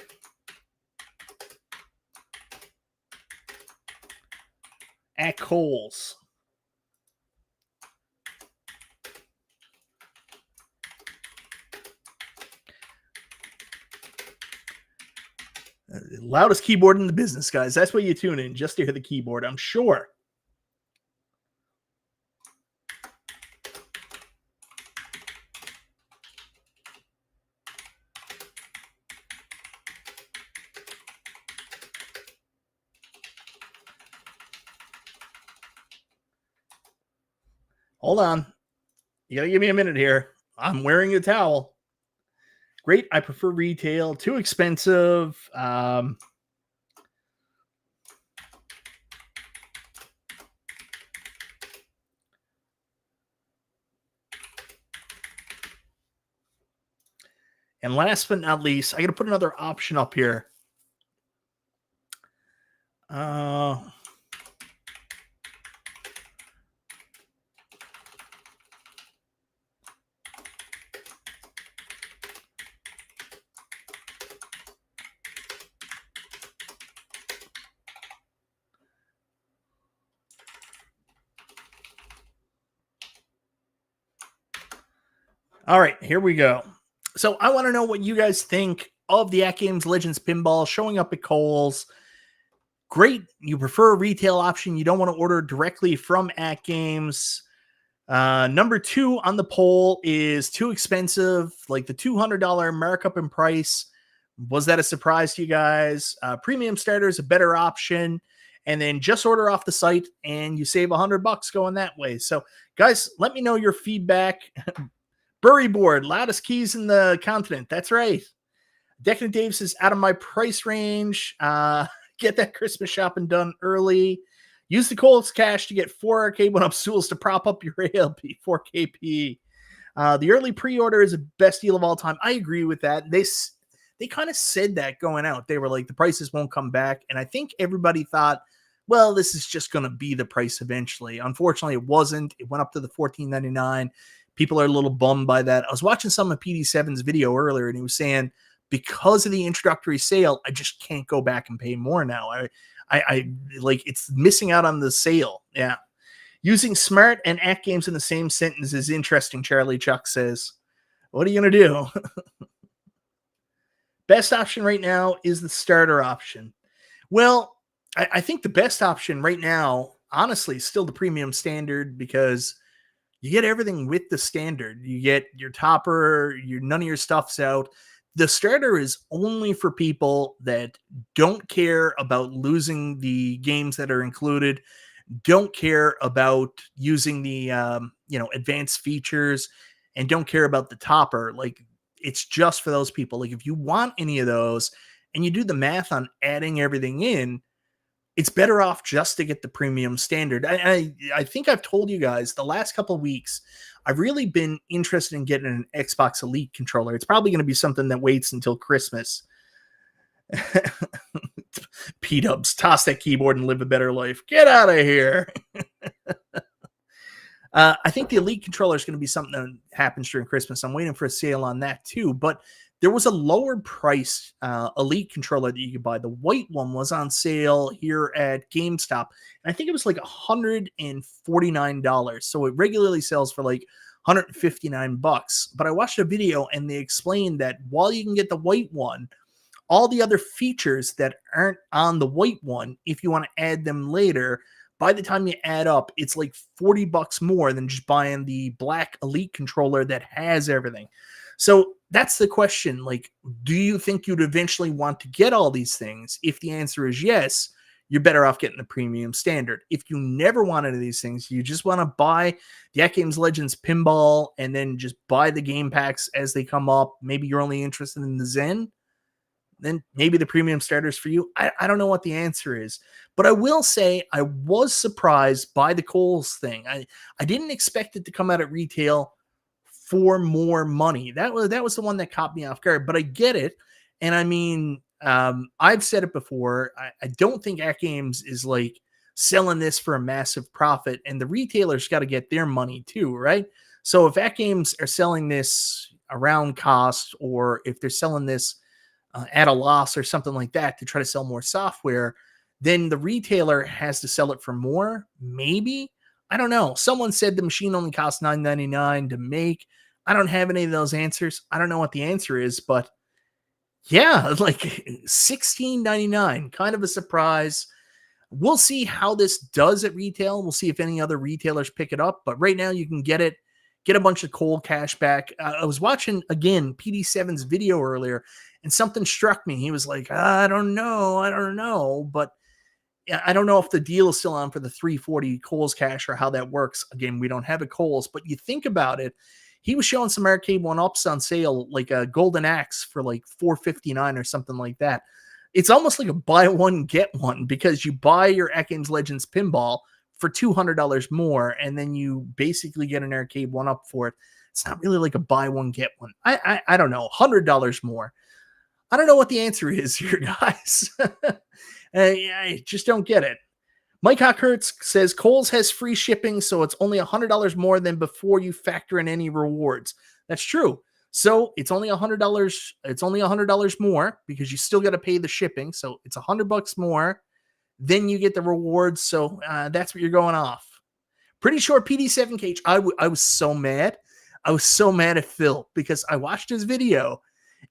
at Kohl's? Loudest keyboard in the business, guys. That's why you tune in, just to hear the keyboard, I'm sure. Hold on. You got to give me a minute here. I'm wearing a towel. Great. I prefer retail. Too expensive. And last but not least, I got to put another option up here. All right, here we go. So I want to know what you guys think of the AtGames Legends Pinball showing up at Kohl's. Great. You prefer a retail option. You don't want to order directly from AtGames. Number 2 on the poll is too expensive, like the $200 markup in price. Was that a surprise to you guys? Premium starter is a better option. And then just order off the site and you save $100 going that way. So guys, let me know your feedback. Bury board, loudest keys in the continent. That's right. Decadent Dave says, out of my price range. Get that Christmas shopping done early. Use the Kohl's cash to get 4 Arcade1Up stools to prop up your ALP 4KP. The early pre-order is the best deal of all time. I agree with that. They kind of said that going out. They were like, the prices won't come back. And I think everybody thought, well, this is just going to be the price eventually. Unfortunately, it wasn't. It went up to the $14.99. People are a little bummed by that. I was watching some of PD7's video earlier, and he was saying, because of the introductory sale, I just can't go back and pay more now. I like, it's missing out on the sale. Yeah. Using smart and AtGames in the same sentence is interesting, Charlie Chuck says. What are you going to do? Best option right now is the starter option. Well, I think the best option right now, honestly, is still the premium standard, because you get everything with the standard. You get your topper, none of your stuff's out. The starter is only for people that don't care about losing the games that are included, don't care about using the advanced features, and don't care about the topper. Like, it's just for those people. Like, if you want any of those and you do the math on adding everything in, it's better off just to get the premium standard. I think I've told you guys the last couple of weeks, I've really been interested in getting an Xbox Elite controller. It's probably going to be something that waits until Christmas. P-dubs, toss that keyboard and live a better life. Get out of here. I think the Elite controller is going to be something that happens during Christmas. I'm waiting for a sale on that too. But there was a lower priced Elite controller that you could buy. The white one was on sale here at GameStop. And I think it was like $149. So it regularly sells for like $159. But I watched a video and they explained that while you can get the white one, all the other features that aren't on the white one, if you want to add them later, by the time you add up, it's like $40 more than just buying the black Elite controller that has everything. So that's the question. Like, do you think you'd eventually want to get all these things? If the answer is yes, you're better off getting the premium standard. If you never want any of these things, you just want to buy the AtGames Legends Pinball and then just buy the game packs as they come up. Maybe you're only interested in the Zen. Then maybe the premium starters for you. I don't know what the answer is. But I will say I was surprised by the Kohl's thing. I didn't expect it to come out at retail for more money. That was the one that caught me off guard. But I get it. And I mean, I've said it before. I don't think AtGames is like selling this for a massive profit, and the retailers got to get their money too, right? So if AtGames are selling this around cost, or if they're selling this at a loss or something like that to try to sell more software, then the retailer has to sell it for more. Maybe, I don't know. Someone said the machine only costs $9.99 to make. I don't have any of those answers. I don't know what the answer is, but yeah, like $16.99, kind of a surprise. We'll see how this does at retail. We'll see if any other retailers pick it up. But right now, you can get it, get a bunch of cold cash back. I was watching, again, PD7's video earlier, and something struck me. He was like, I don't know. But I don't know if the deal is still on for the 340 Kohl's cash or how that works. Again, we don't have a Kohl's, but you think about it. He was showing some Arcade1Ups on sale, like a golden axe for like $4.59 or something like that. It's almost like a buy one, get one, because you buy your AtGames Legends pinball for $200 more, and then you basically get an Arcade1Up for it. It's not really like a buy one, get one. I don't know, $100 more. I don't know what the answer is here, guys. I just don't get it. Mike Hockhurts says Kohl's has free shipping, so it's only $100 more than before you factor in any rewards. That's true. So it's only $100. It's only $100 more because you still got to pay the shipping. So it's $100 more. Then you get the rewards. So that's what you're going off. Pretty sure PD7Cage. I was so mad. I was so mad at Phil because I watched his video.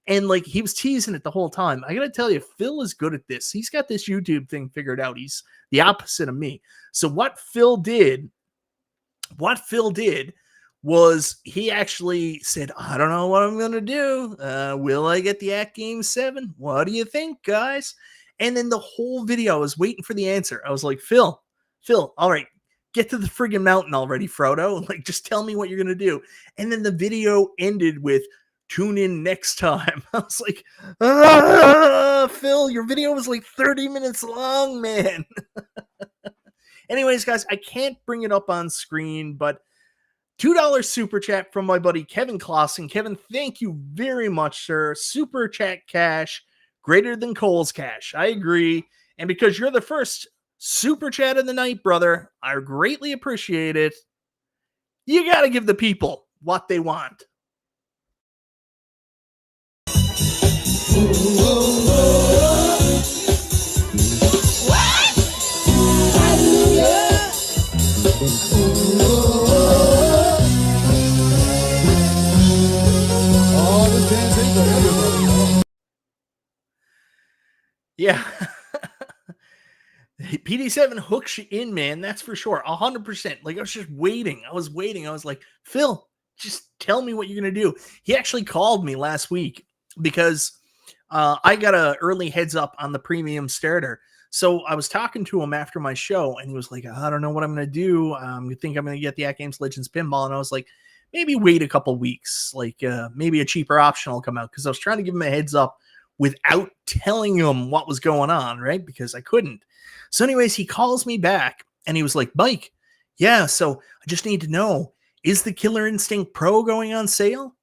And like he was teasing it the whole time. I gotta tell you, Phil is good at this. He's got this YouTube thing figured out. He's the opposite of me. So what Phil did was he actually said, I don't know what I'm gonna do. Will I get the AtGames 7? What do you think, guys? And then the whole video I was waiting for the answer. I was like, Phil, all right, get to the friggin' mountain already, Frodo. Like, just tell me what you're gonna do. And then the video ended with, tune in next time. I was like, Phil, your video was like 30 minutes long, man. Anyways, guys, I can't bring it up on screen, but $2 super chat from my buddy Kevin Clausen. Kevin, thank you very much, sir. Super chat cash greater than Kohl's cash. I agree. And because you're the first super chat of the night, brother, I greatly appreciate it. You got to give the people what they want. Yeah. PD7 hooks you in, man. That's for sure. 100%. Like, I was just waiting. I was like, Phil, just tell me what you're going to do. He actually called me last week because I got an early heads up on the premium starter. So I was talking to him after my show, and he was like, I don't know what I'm going to do. You think I'm going to get the AtGames Legends Pinball? And I was like, maybe wait a couple weeks. Like, maybe a cheaper option will come out, because I was trying to give him a heads up without telling him what was going on, right? Because I couldn't. So anyways, he calls me back, and he was like, Mike, yeah, so I just need to know, is the Killer Instinct Pro going on sale?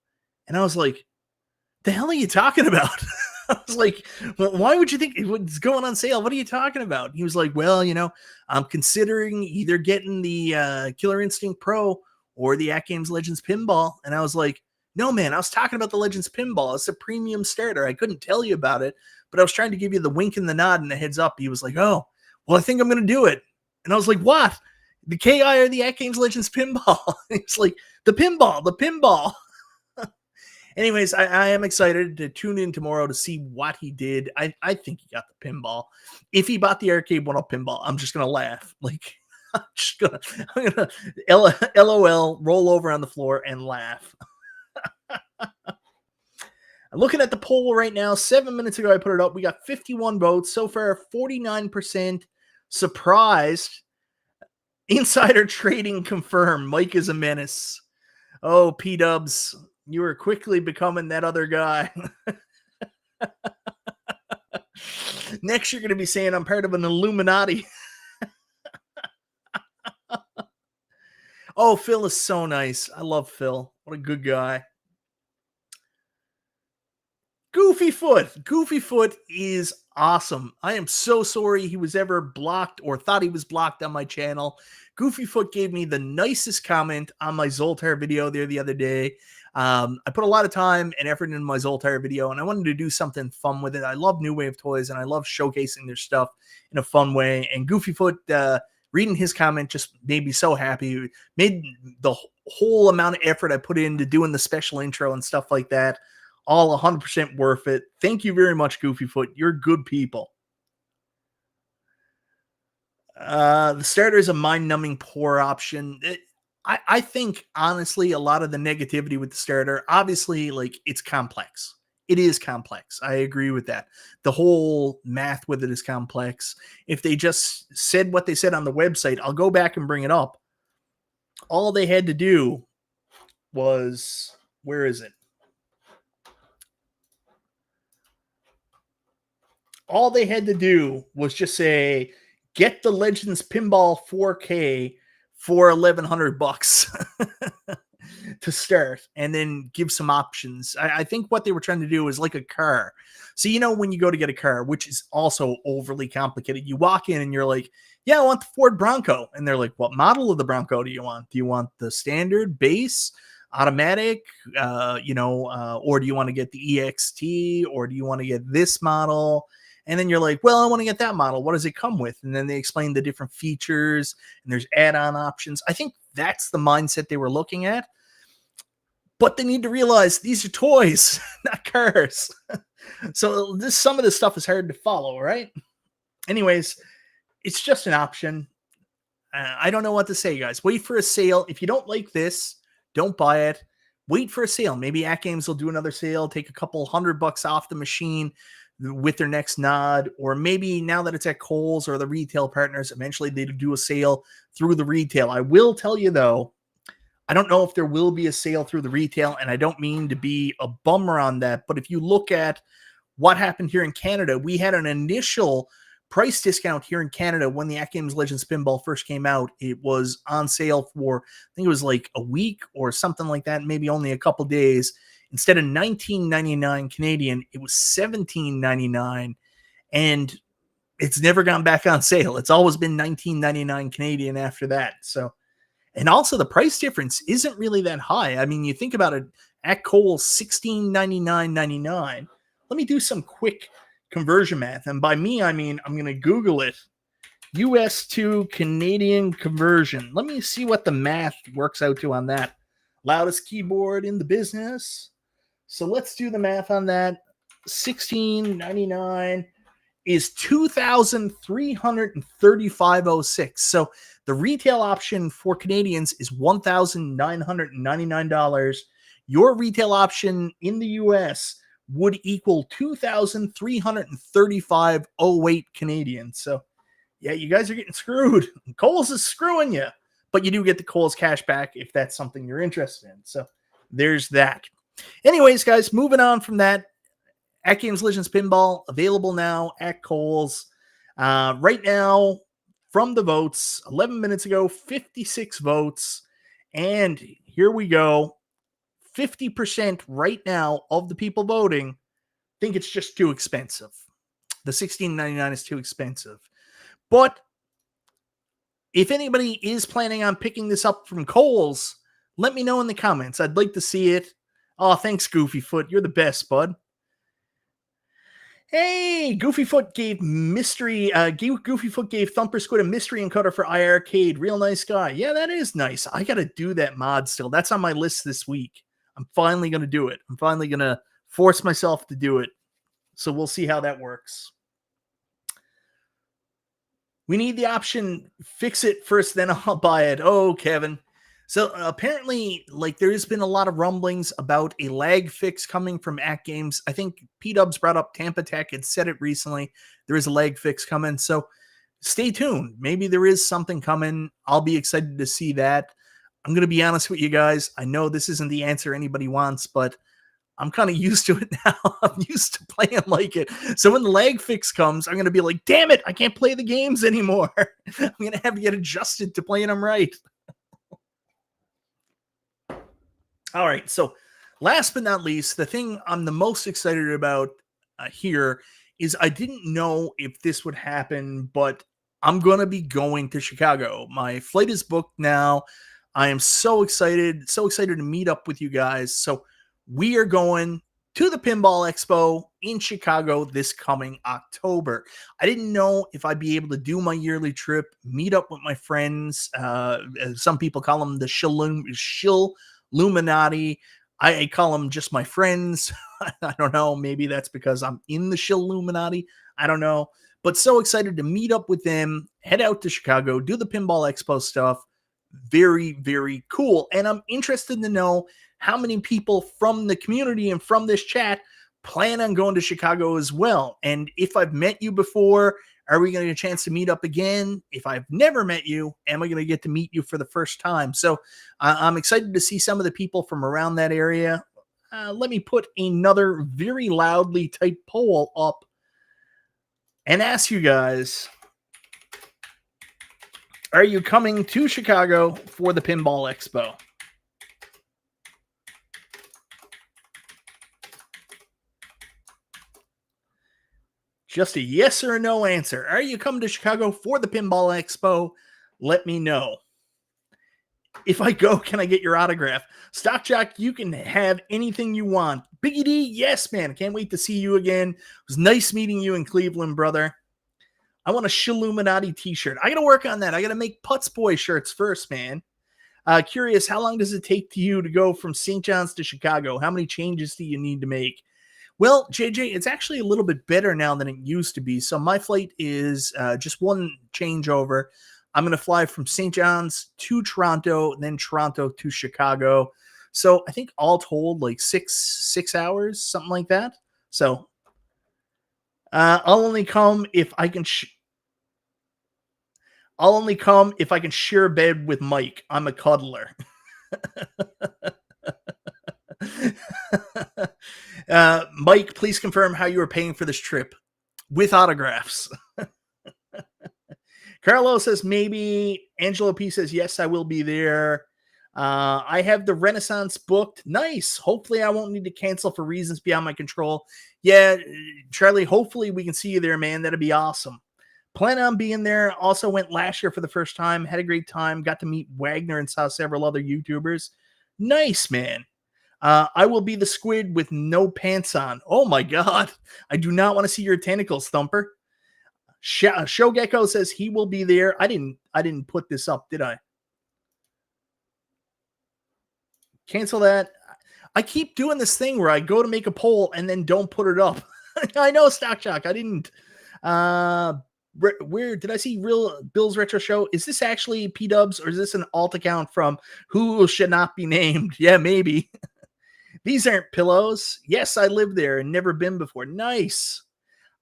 And I was like, the hell are you talking about? I was like, well, why would you think it's going on sale? What are you talking about? He was like, well, I'm considering either getting the Killer Instinct Pro or the AtGames Legends Pinball. And I was like, no, man, I was talking about the Legends Pinball. It's a premium starter. I couldn't tell you about it, but I was trying to give you the wink and the nod and the heads up. He was like, oh, well, I think I'm going to do it. And I was like, what? The KI or the AtGames Legends Pinball? It's like, the pinball. Anyways, I am excited to tune in tomorrow to see what he did. I think he got the pinball. If he bought the Arcade1Up pinball, I'm just going to laugh. Like, I'm going to LOL, roll over on the floor and laugh. I'm looking at the poll right now. 7 minutes ago, I put it up. We got 51 votes. So far, 49% surprised. Insider trading confirmed. Mike is a menace. Oh, P-dubs. You were quickly becoming that other guy. Next, you're going to be saying I'm part of an Illuminati. Oh, Phil is so nice. I love Phil. What a good guy. Goofyfoot. Goofyfoot is awesome. I am so sorry he was ever blocked or thought he was blocked on my channel. Goofyfoot gave me the nicest comment on my Zoltar video there the other day. I put a lot of time and effort into my Zoltar video, and I wanted to do something fun with it. I love New Wave Toys, and I love showcasing their stuff in a fun way. And Goofyfoot, reading his comment just made me so happy. Made the whole amount of effort I put into doing the special intro and stuff like that all 100% worth it. Thank you very much, Goofyfoot. You're good people. The starter is a mind-numbing poor option. I think, honestly, a lot of the negativity with the starter, obviously, like, it's complex. It is complex. I agree with that. The whole math with it is complex. If they just said what they said on the website, I'll go back and bring it up. All they had to do was, where is it? All they had to do was just say, get the Legends Pinball 4K for $1,100 to start, and then give some options. I think what they were trying to do is like a car. So, you know, when you go to get a car, which is also overly complicated, you walk in and you're like, yeah, I want the Ford Bronco. And they're like, what model of the Bronco do you want? Do you want the standard, base, automatic, or do you want to get the EXT, or do you want to get this model? And then you're like, well, I want to get that model. What does it come with? And then they explain the different features, and there's add-on options. I think that's the mindset they were looking at. But they need to realize these are toys, not cars. So some of this stuff is hard to follow, right? Anyways, it's just an option. I don't know what to say, guys. Wait for a sale. If you don't like this, don't buy it. Wait for a sale. Maybe AtGames will do another sale, take a couple $100 off the machine with their next nod, or maybe now that it's at Kohl's or the retail partners, eventually they do a sale through the retail. I will tell you, though, I don't know if there will be a sale through the retail, and I don't mean to be a bummer on that, but if you look at what happened here in Canada, we had an initial price discount here in Canada when the AtGames Legends Pinball first came out. It was on sale for, I think it was like a week or something like that, maybe only a couple days. Instead of $19.99 Canadian, it was $17.99, and it's never gone back on sale. It's always been $19.99 Canadian after that. So, and also the price difference isn't really that high. I mean, you think about it, at Kohl's, $16.99.99. Let me do some quick conversion math, and by me, I mean I'm going to Google it. US to Canadian conversion. Let me see what the math works out to on that. Loudest keyboard in the business. So let's do the math on that. $16.99 is $2,335.06. So the retail option for Canadians is $1,999. Your retail option in the US would equal $2,335.08 Canadian. So yeah, you guys are getting screwed. Kohl's is screwing you, but you do get the Kohl's cash back if that's something you're interested in. So there's that. Anyways, guys, moving on from that, AtGames Legends Pinball available now at Kohl's. Right now, from the votes, 11 minutes ago, 56 votes. And here we go. 50% right now of the people voting think it's just too expensive. The $16.99 is too expensive. But if anybody is planning on picking this up from Kohl's, let me know in the comments. I'd like to see it. Oh, thanks, Goofyfoot. You're the best, bud. Hey, Goofyfoot gave Goofyfoot gave Thumper Squid a mystery encoder for iArcade. Real nice guy. Yeah, that is nice. I got to do that mod still. That's on my list this week. I'm finally going to do it. I'm finally going to force myself to do it. So we'll see how that works. We need the option, fix it first, then I'll buy it. Oh, Kevin. So apparently, like, there's been a lot of rumblings about a lag fix coming from AtGames. I think P-Dubs brought up Tampa Tech had said it recently. There is a lag fix coming. So stay tuned. Maybe there is something coming. I'll be excited to see that. I'm going to be honest with you guys. I know this isn't the answer anybody wants, but I'm kind of used to it now. I'm used to playing like it. So when the lag fix comes, I'm going to be like, damn it, I can't play the games anymore. I'm going to have to get adjusted to playing them right. All right, so last but not least, the thing I'm the most excited about here is I didn't know if this would happen, but I'm going to be going to Chicago. My flight is booked now. I am so excited to meet up with you guys. So we are going to the Pinball Expo in Chicago this coming October. I didn't know if I'd be able to do my yearly trip, meet up with my friends. Some people call them the Shilluminati. I call them just my friends. I don't know. Maybe that's because I'm in the Shilluminati. I don't know. But so excited to meet up with them, head out to Chicago, do the Pinball Expo stuff. Very, very cool. And I'm interested to know how many people from the community and from this chat plan on going to Chicago as well. And if I've met you before, are we going to get a chance to meet up again? If I've never met you, am I going to get to meet you for the first time? So I'm excited to see some of the people from around that area. Let me put another very loudly typed poll up and ask you guys, are you coming to Chicago for the Pinball Expo? Just a yes or a no answer. Are you coming to Chicago for the Pinball Expo? Let me know. If I go, can I get your autograph? Stock Jock, you can have anything you want. Biggie D, yes, man. Can't wait to see you again. It was nice meeting you in Cleveland, brother. I want a Shilluminati t-shirt. I got to work on that. I got to make Putz Boy shirts first, man. Curious, how long does it take to you to go from St. John's to Chicago? How many changes do you need to make? Well, JJ, it's actually a little bit better now than it used to be. So my flight is just one changeover. I'm going to fly from St. John's to Toronto, then Toronto to Chicago. So I think all told, like six hours, something like that. So I'll only come if I can. I'll only come if I can share a bed with Mike. I'm a cuddler. Mike, please confirm how you are paying for this trip with autographs. Carlo says maybe. Angelo P says yes, I will be there. I have the Renaissance booked. Nice. Hopefully I won't need to cancel for reasons beyond my control. Yeah, Charlie, hopefully we can see you there, man. That'd be awesome. Plan on being there. Also went last year for the first time. Had a great time. Got to meet Wagner and saw several other YouTubers. Nice, man. I will be the squid with no pants on. Oh my God. I do not want to see your tentacles, Thumper. Shogekko says he will be there. I didn't put this up, did I? Cancel that. I keep doing this thing where I go to make a poll and then don't put it up. I know, Stock Shock. I didn't. Where did I see Real Bill's Retro Show? Is this actually P-Dubs or is this an alt account from Who Should Not Be Named? Yeah, maybe. These aren't pillows. Yes, I live there and never been before. Nice.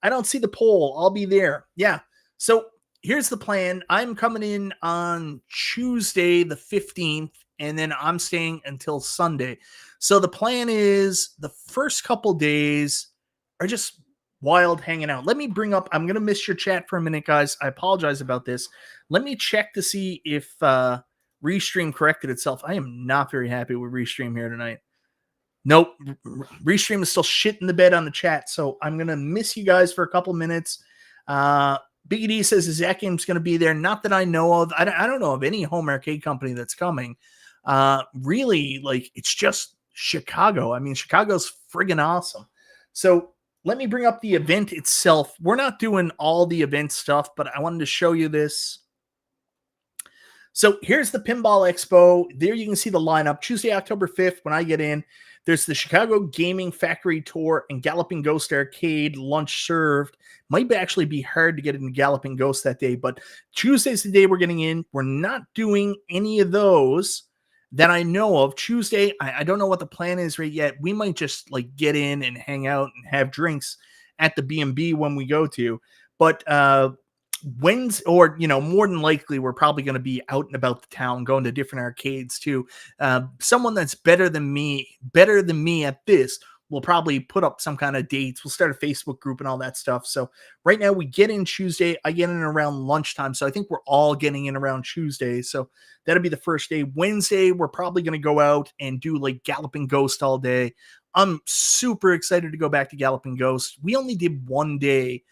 I don't see the poll. I'll be there. Yeah. So here's the plan. I'm coming in on Tuesday, the 15th, and then I'm staying until Sunday. So the plan is the first couple days are just wild hanging out. Let me bring up, I'm going to miss your chat for a minute, guys. I apologize about this. Let me check to see if Restream corrected itself. I am not very happy with Restream here tonight. Nope. Restream is still shit in the bed on the chat. So I'm going to miss you guys for a couple minutes. Biggie D says is AtGames going to be there. Not that I know of. I don't know of any home arcade company that's coming. Really, like, it's just Chicago. I mean, Chicago's friggin' awesome. So let me bring up the event itself. We're not doing all the event stuff, but I wanted to show you this. So here's the Pinball Expo. There you can see the lineup. Tuesday, October 5th, when I get in, there's the Chicago Gaming Factory Tour and Galloping Ghost Arcade lunch served. Might actually be hard to get in Galloping Ghost that day, but Tuesday's the day we're getting in. We're not doing any of those that I know of. Tuesday, I don't know what the plan is right yet. We might just like get in and hang out and have drinks at the B&B when we go to. But Wednesday, or more than likely, we're probably going to be out and about the town, going to different arcades too. Someone that's better than me at this we'll probably put up some kind of dates. We'll start a Facebook group and all that stuff. So right now we get in Tuesday. I get in around lunchtime. So I think we're all getting in around Tuesday. So that'll be the first day. Wednesday, we're probably going to go out and do like Galloping Ghost all day. I'm super excited to go back to Galloping Ghost. We only did one day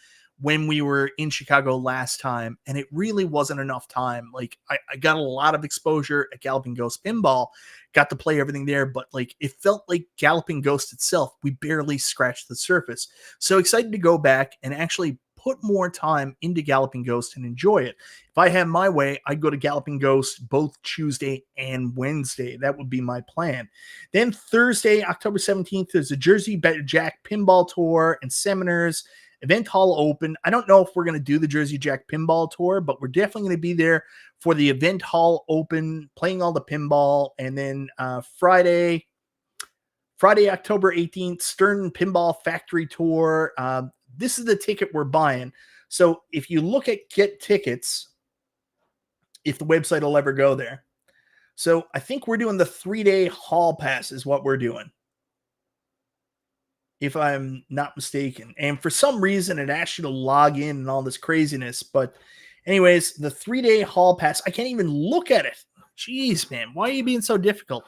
when we were in Chicago last time, and it really wasn't enough time. Like I got a lot of exposure at Galloping Ghost Pinball, got to play everything there, but like it felt like Galloping Ghost itself, we barely scratched the surface. So excited to go back and actually put more time into Galloping Ghost and enjoy it. If I had my way, I'd go to Galloping Ghost both Tuesday and Wednesday. That would be my plan. Then Thursday, October 17th, there's a Jersey Jack Pinball Tour and seminars. Event Hall Open. I don't know if we're going to do the Jersey Jack Pinball Tour, but we're definitely going to be there for the Event Hall Open, playing all the pinball. And then Friday, October 18th, Stern Pinball Factory Tour. This is the ticket we're buying. So if you look at Get Tickets, if the website will ever go there. So I think we're doing the 3-day hall pass is what we're doing, if I'm not mistaken. And for some reason, it asks you to log in and all this craziness. But anyways, the 3-day hall pass, I can't even look at it. Jeez, man, why are you being so difficult?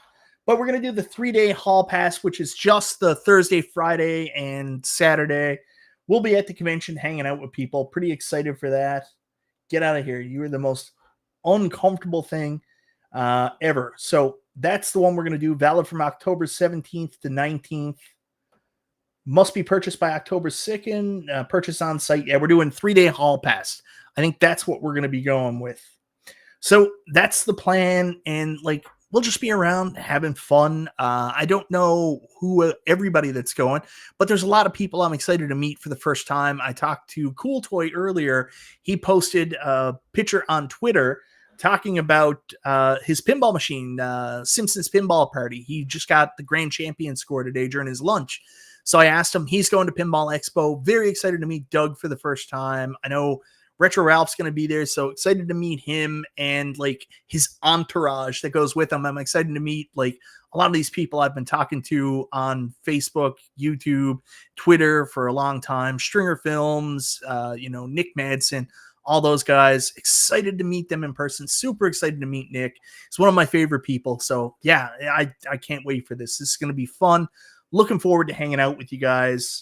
But we're going to do the 3-day hall pass, which is just the Thursday, Friday, and Saturday. We'll be at the convention hanging out with people. Pretty excited for that. Get out of here. You are the most uncomfortable thing ever. So that's the one we're going to do. Valid from October 17th to 19th. Must be purchased by October 2nd. Purchase on site. Yeah, we're doing 3-day hall pass. I think that's what we're going to be going with. So that's the plan. And like, we'll just be around having fun. I don't know who everybody that's going, but there's a lot of people I'm excited to meet for the first time. I talked to Cool Toy earlier. He posted a picture on Twitter talking about his pinball machine, Simpsons Pinball Party. He just got the grand champion score today during his lunch. So I asked him, he's going to Pinball Expo. Very excited to meet Doug for the first time. I know Retro Ralph's going to be there, so excited to meet him and like his entourage that goes with him. I'm excited to meet like a lot of these people I've been talking to on Facebook, YouTube, Twitter for a long time. Stringer Films, Nick Madsen, all those guys. Excited to meet them in person. Super excited to meet Nick. He's one of my favorite people. So yeah, I can't wait for this. This is going to be fun. Looking forward to hanging out with you guys.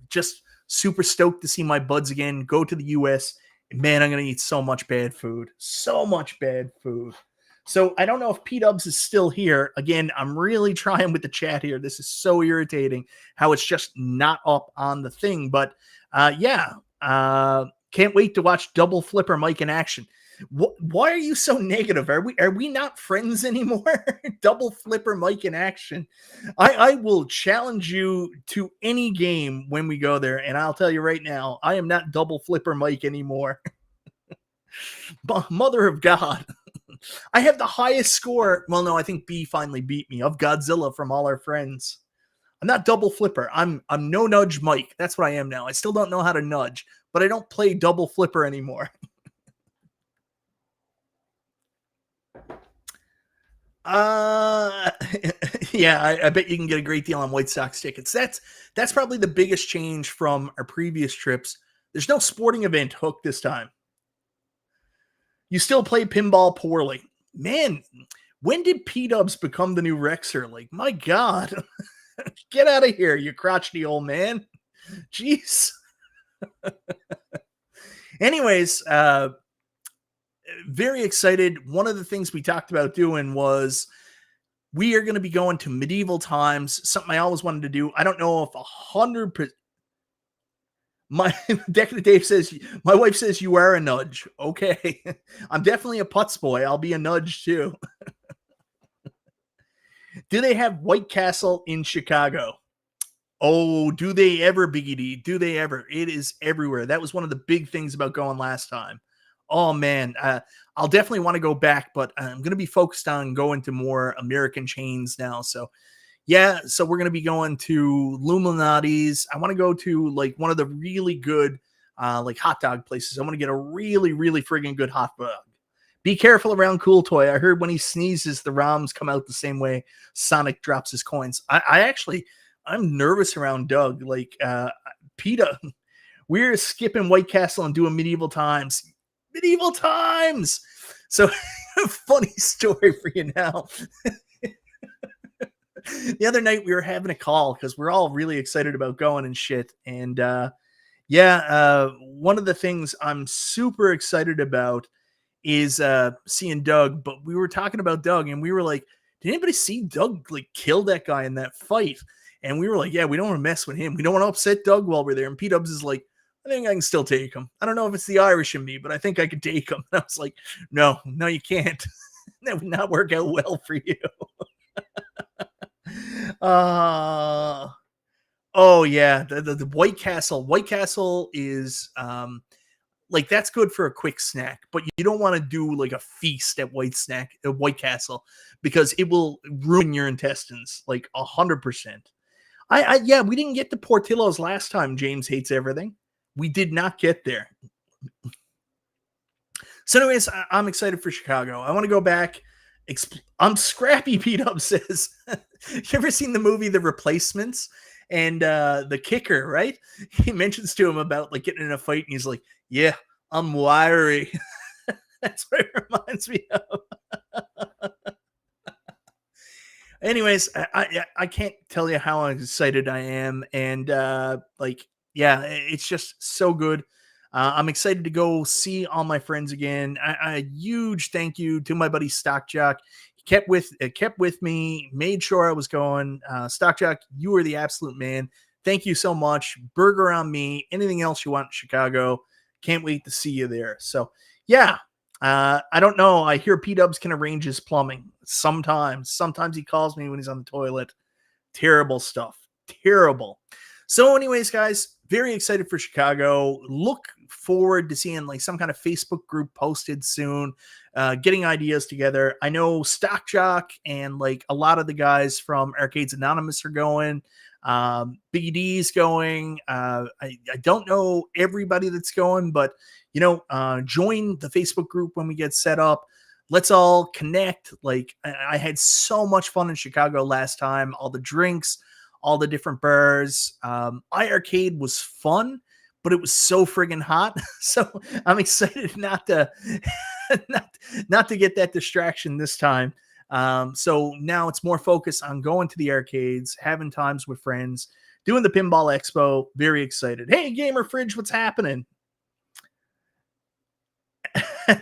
Just super stoked to see my buds again, go to the US. And man, I'm going to eat so much bad food. So much bad food. So I don't know if P-Dubs is still here. Again, I'm really trying with the chat here. This is so irritating how it's just not up on the thing. But can't wait to watch Double Flipper Mike in action. Why are you so negative? Are we not friends anymore? Double Flipper Mike in action. I will challenge you to any game when we go there, and I'll tell you right now, I am not Double Flipper Mike anymore. Mother of God. I have the highest score. Well, no, I think B finally beat me of Godzilla from all our friends. I'm not Double Flipper. I'm No Nudge Mike. That's what I am now. I still don't know how to nudge, but I don't play Double Flipper anymore. Yeah, I bet you can get a great deal on White Sox tickets. That's probably the biggest change from our previous trips. There's no sporting event hook this time. You still play pinball poorly. Man, when did P-Dubs become the new Rexer? Like, my God. Get out of here, you crotchety old man. Jeez. Anyways, very excited. One of the things we talked about doing was we are going to be going to medieval times, something I always wanted to do. I don't know if 100%. My Decadent Dave says, my wife says you are a nudge. Okay. I'm definitely a putz boy. I'll be a nudge too. Do they have White Castle in Chicago? Oh, do they ever, Biggie D? Do they ever? It is everywhere. That was one of the big things about going last time. Oh, man. I'll definitely want to go back, but I'm going to be focused on going to more American chains now. So, yeah. So we're going to be going to Illuminati's. I want to go to like one of the really good like hot dog places. I want to get a really, really friggin' good hot dog. Be careful around Cool Toy. I heard when he sneezes, the ROMs come out the same way Sonic drops his coins. I actually, I'm nervous around Doug. Like PETA, we're skipping White Castle and doing medieval times. Medieval times. So funny story for you now. The other night we were having a call because we're all really excited about going and shit. And one of the things I'm super excited about is seeing Doug. But we were talking about Doug and we were like, did anybody see Doug like kill that guy in that fight? And we were like, yeah, we don't want to mess with him. We don't want to upset Doug while we're there. And P-Dubs is like, I think I can still take him. I don't know if it's the Irish in me, but I think I can take him. And I was like, no, you can't. That would not work out well for you. Oh yeah, the White Castle. White Castle is like that's good for a quick snack, but you don't want to do like a feast at White Castle because it will ruin your intestines like 100%. Yeah, we didn't get the Portillo's last time. James hates everything. We did not get there. So, anyways, I'm excited for Chicago. I want to go back. I'm Scrappy. Pete Up says, "You ever seen the movie The Replacements?" And the kicker, right? He mentions to him about like getting in a fight, and he's like, "Yeah, I'm wiry." That's what it reminds me of. Anyways, I can't tell you how excited I am, and yeah, it's just so good. I'm excited to go see all my friends again. A huge thank you to my buddy Stockjock. He kept with me, made sure I was going. Stockjock, you are the absolute man. Thank you so much. Burger on me. Anything else you want in Chicago? Can't wait to see you there. So yeah. I don't know. I hear P-Dubs can arrange his plumbing sometimes. Sometimes he calls me when he's on the toilet. Terrible stuff. Terrible. So anyways, guys, very excited for Chicago. Look forward to seeing like some kind of Facebook group posted soon, getting ideas together. I know Stockjock and like a lot of the guys from Arcades Anonymous are going. Big D's going. I don't know everybody that's going, but join the Facebook group when we get set up. Let's all connect. Like I had so much fun in Chicago last time. All the drinks, all the different bars. iArcade was fun, but it was so friggin' hot. So I'm excited not to not to get that distraction this time. So now it's more focused on going to the arcades, having times with friends, doing the Pinball Expo. Very excited. Hey, Gamer Fridge, what's happening?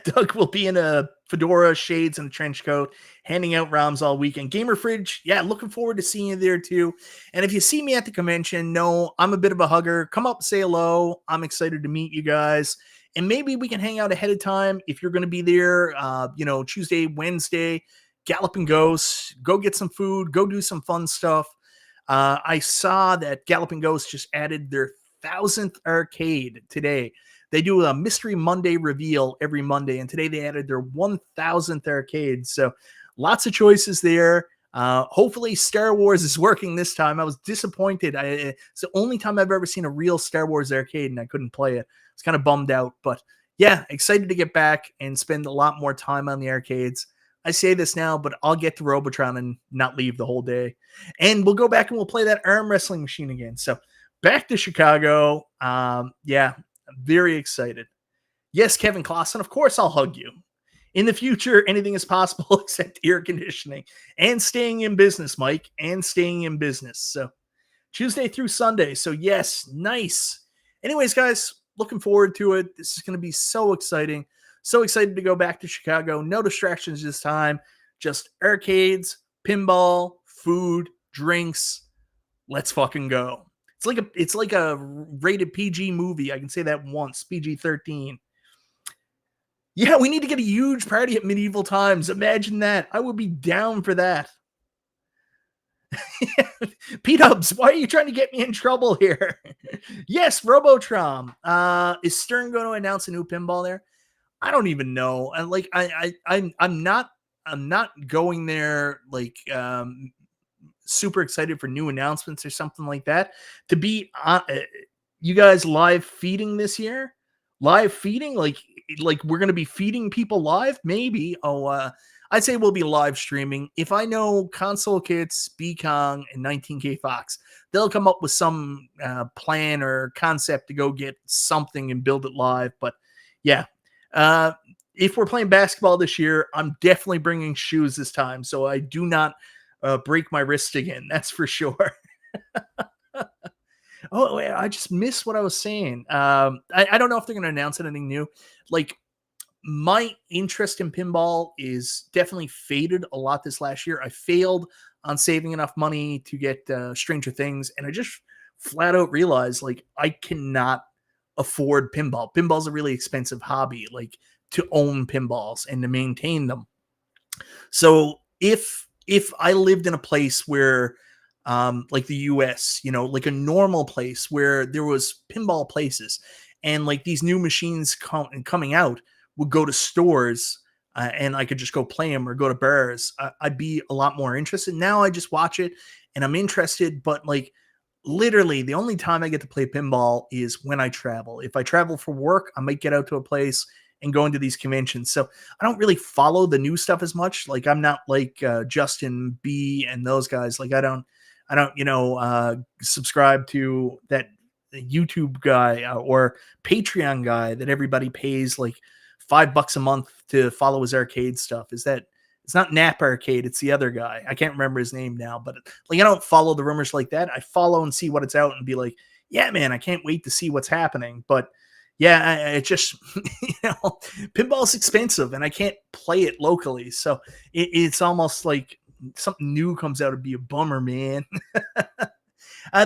Doug will be in a fedora, shades, and a trench coat, handing out ROMs all weekend. Gamer Fridge, yeah, looking forward to seeing you there too. And if you see me at the convention, no, I'm a bit of a hugger. Come up, say hello. I'm excited to meet you guys. And maybe we can hang out ahead of time if you're going to be there, Tuesday, Wednesday, Galloping Ghosts. Go get some food. Go do some fun stuff. I saw that Galloping Ghosts just added their 1,000th arcade today. They do a Mystery Monday reveal every Monday, and today they added their 1,000th arcade. So lots of choices there. Hopefully Star Wars is working this time. I was disappointed. It's the only time I've ever seen a real Star Wars arcade, and I couldn't play it. I was kind of bummed out. But yeah, excited to get back and spend a lot more time on the arcades. I say this now, but I'll get to Robotron and not leave the whole day. And we'll go back and we'll play that arm wrestling machine again. So back to Chicago. Yeah. Very excited. Yes, Kevin Clausen, of course I'll hug you. In the future, anything is possible except air conditioning and staying in business, Mike, and staying in business. So Tuesday through Sunday. So yes, nice. Anyways, guys, looking forward to it. This is going to be so exciting. So excited to go back to Chicago. No distractions this time. Just arcades, pinball, food, drinks. Let's fucking go. It's like a rated PG movie. I can say that once. PG-13. Yeah, we need to get a huge party at Medieval Times. Imagine that. I would be down for that. P-Dubs, why are you trying to get me in trouble here? Yes, Robotron. Is Stern going to announce a new pinball there? I don't even know. I'm not going there like super excited for new announcements or something like that. To be you guys live feeding this year? Live feeding? Like we're going to be feeding people live? Maybe. I'd say we'll be live streaming. If I know Console Kits, BKong, and 19K Fox, they'll come up with some plan or concept to go get something and build it live. But yeah, if we're playing basketball this year, I'm definitely bringing shoes this time, so I do not break my wrist again. That's for sure. Oh, wait, I just missed what I was saying. I don't know if they're going to announce anything new. Like, my interest in pinball is definitely faded a lot this last year. I failed on saving enough money to get Stranger Things, and I just flat out realized, like, I cannot afford pinball. Pinball's a really expensive hobby, like, to own pinballs and to maintain them. So if I lived in a place where like the US, you know, like a normal place where there was pinball places and like these new machines coming out would go to stores and I could just go play them or go to bars, I'd be a lot more interested. Now I just watch it and I'm interested, but like literally the only time I get to play pinball is when I travel. If I travel for work, I might get out to a place and go into these conventions. So I don't really follow the new stuff as much. Like I'm not like Justin B and those guys. Like I don't, you know, subscribe to that YouTube guy or Patreon guy that everybody pays like $5 a month to follow his arcade stuff. Is that it's not Nap Arcade, it's the other guy. I can't remember his name now, but like I don't follow the rumors like that. I follow and see what it's out and be like, yeah, man, I can't wait to see what's happening. But yeah, it just, you know, pinball's expensive and I can't play it locally. So it's almost like something new comes out, it'd be a bummer, man.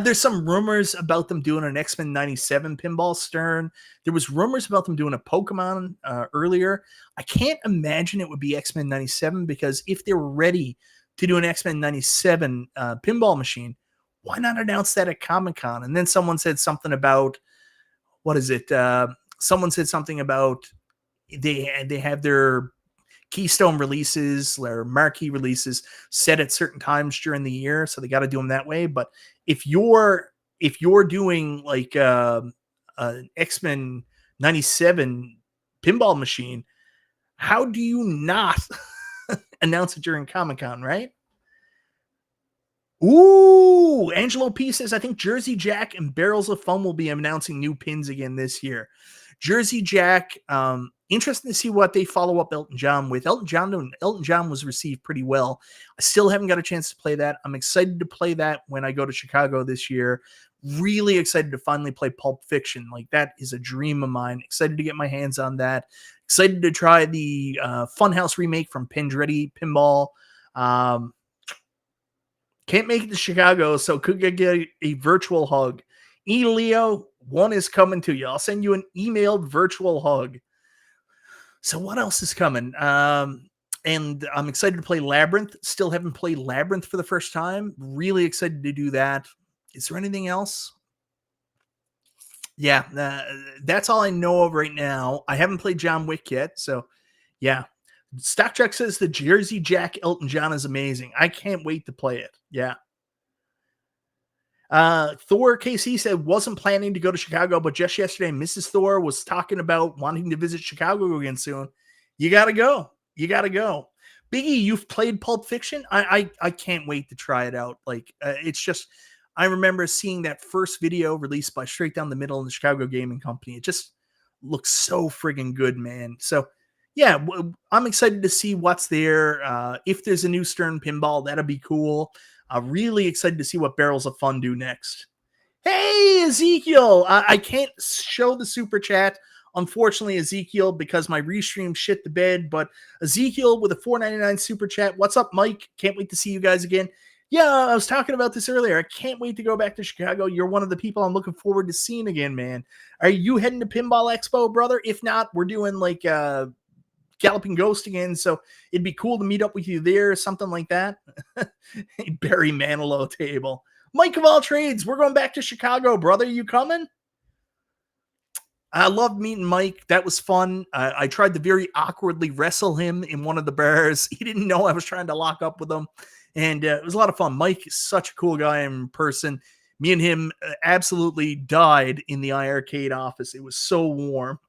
There's some rumors about them doing an X-Men 97 pinball Stern. There was rumors about them doing a Pokemon earlier. I can't imagine it would be X-Men 97 because if they were ready to do an X-Men 97 pinball machine, why not announce that at Comic-Con? And then someone said something about, what is it? Someone said something about they have their keystone releases or marquee releases set at certain times during the year, so they got to do them that way. But if you're doing like an X-Men 97 pinball machine, how do you not announce it during Comic-Con, right? Ooh, Angelo P says, I think Jersey Jack and Barrels of Fun will be announcing new pins again this year. Jersey Jack, interesting to see what they follow up Elton John with. Elton John was received pretty well. I still haven't got a chance to play that. I'm excited to play that when I go to Chicago this year. Really excited to finally play Pulp Fiction. Like, that is a dream of mine. Excited to get my hands on that. Excited to try the Funhouse remake from Pendretti Pinball. Can't make it to Chicago, so could get a virtual hug. Leo, one is coming to you. I'll send you an emailed virtual hug. So what else is coming? And I'm excited to play Labyrinth. Still haven't played Labyrinth for the first time. Really excited to do that. Is there anything else? Yeah, that's all I know of right now. I haven't played John Wick yet, so yeah. Stock Chuck says the Jersey Jack Elton John is amazing. I can't wait to play it. Yeah. Thor KC said wasn't planning to go to Chicago, but just yesterday, Mrs. Thor was talking about wanting to visit Chicago again soon. You gotta go. You gotta go. Biggie, you've played Pulp Fiction? I can't wait to try it out. Like, it's just, I remember seeing that first video released by Straight Down the Middle in the Chicago Gaming Company. It just looks so friggin' good, man. So yeah, I'm excited to see what's there. If there's a new Stern pinball, that'll be cool. I'm really excited to see what Barrels of Fun do next. Hey, Ezekiel! I can't show the super chat, unfortunately, Ezekiel, because my restream shit the bed. But Ezekiel with a $4.99 super chat. What's up, Mike? Can't wait to see you guys again. Yeah, I was talking about this earlier. I can't wait to go back to Chicago. You're one of the people I'm looking forward to seeing again, man. Are you heading to Pinball Expo, brother? If not, we're doing like Galloping Ghost again, so it'd be cool to meet up with you there, something like that. Barry Manilow table. Mike of all trades, we're going back to Chicago, brother. You coming? I loved meeting Mike. That was fun. I tried to very awkwardly wrestle him in one of the bars. He didn't know I was trying to lock up with him, and it was a lot of fun. Mike is such a cool guy in person. Me and him absolutely died in the iArcade office. It was so warm.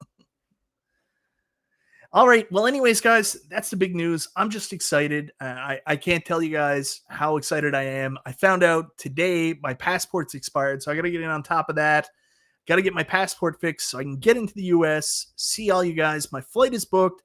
All right. Well, anyways, guys, that's the big news. I'm just excited. I can't tell you guys how excited I am. I found out today my passport's expired, so I got to get in on top of that. Got to get my passport fixed so I can get into the US, see all you guys. My flight is booked.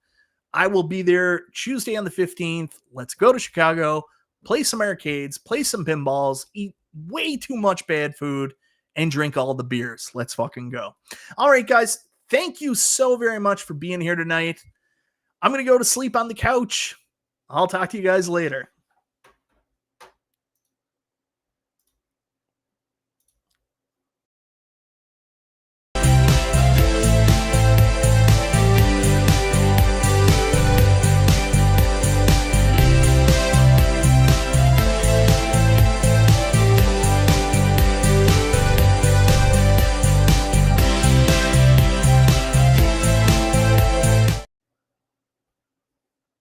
I will be there Tuesday on the 15th. Let's go to Chicago, play some arcades, play some pinballs, eat way too much bad food, and drink all the beers. Let's fucking go. All right, guys. Thank you so very much for being here tonight. I'm going to go to sleep on the couch. I'll talk to you guys later.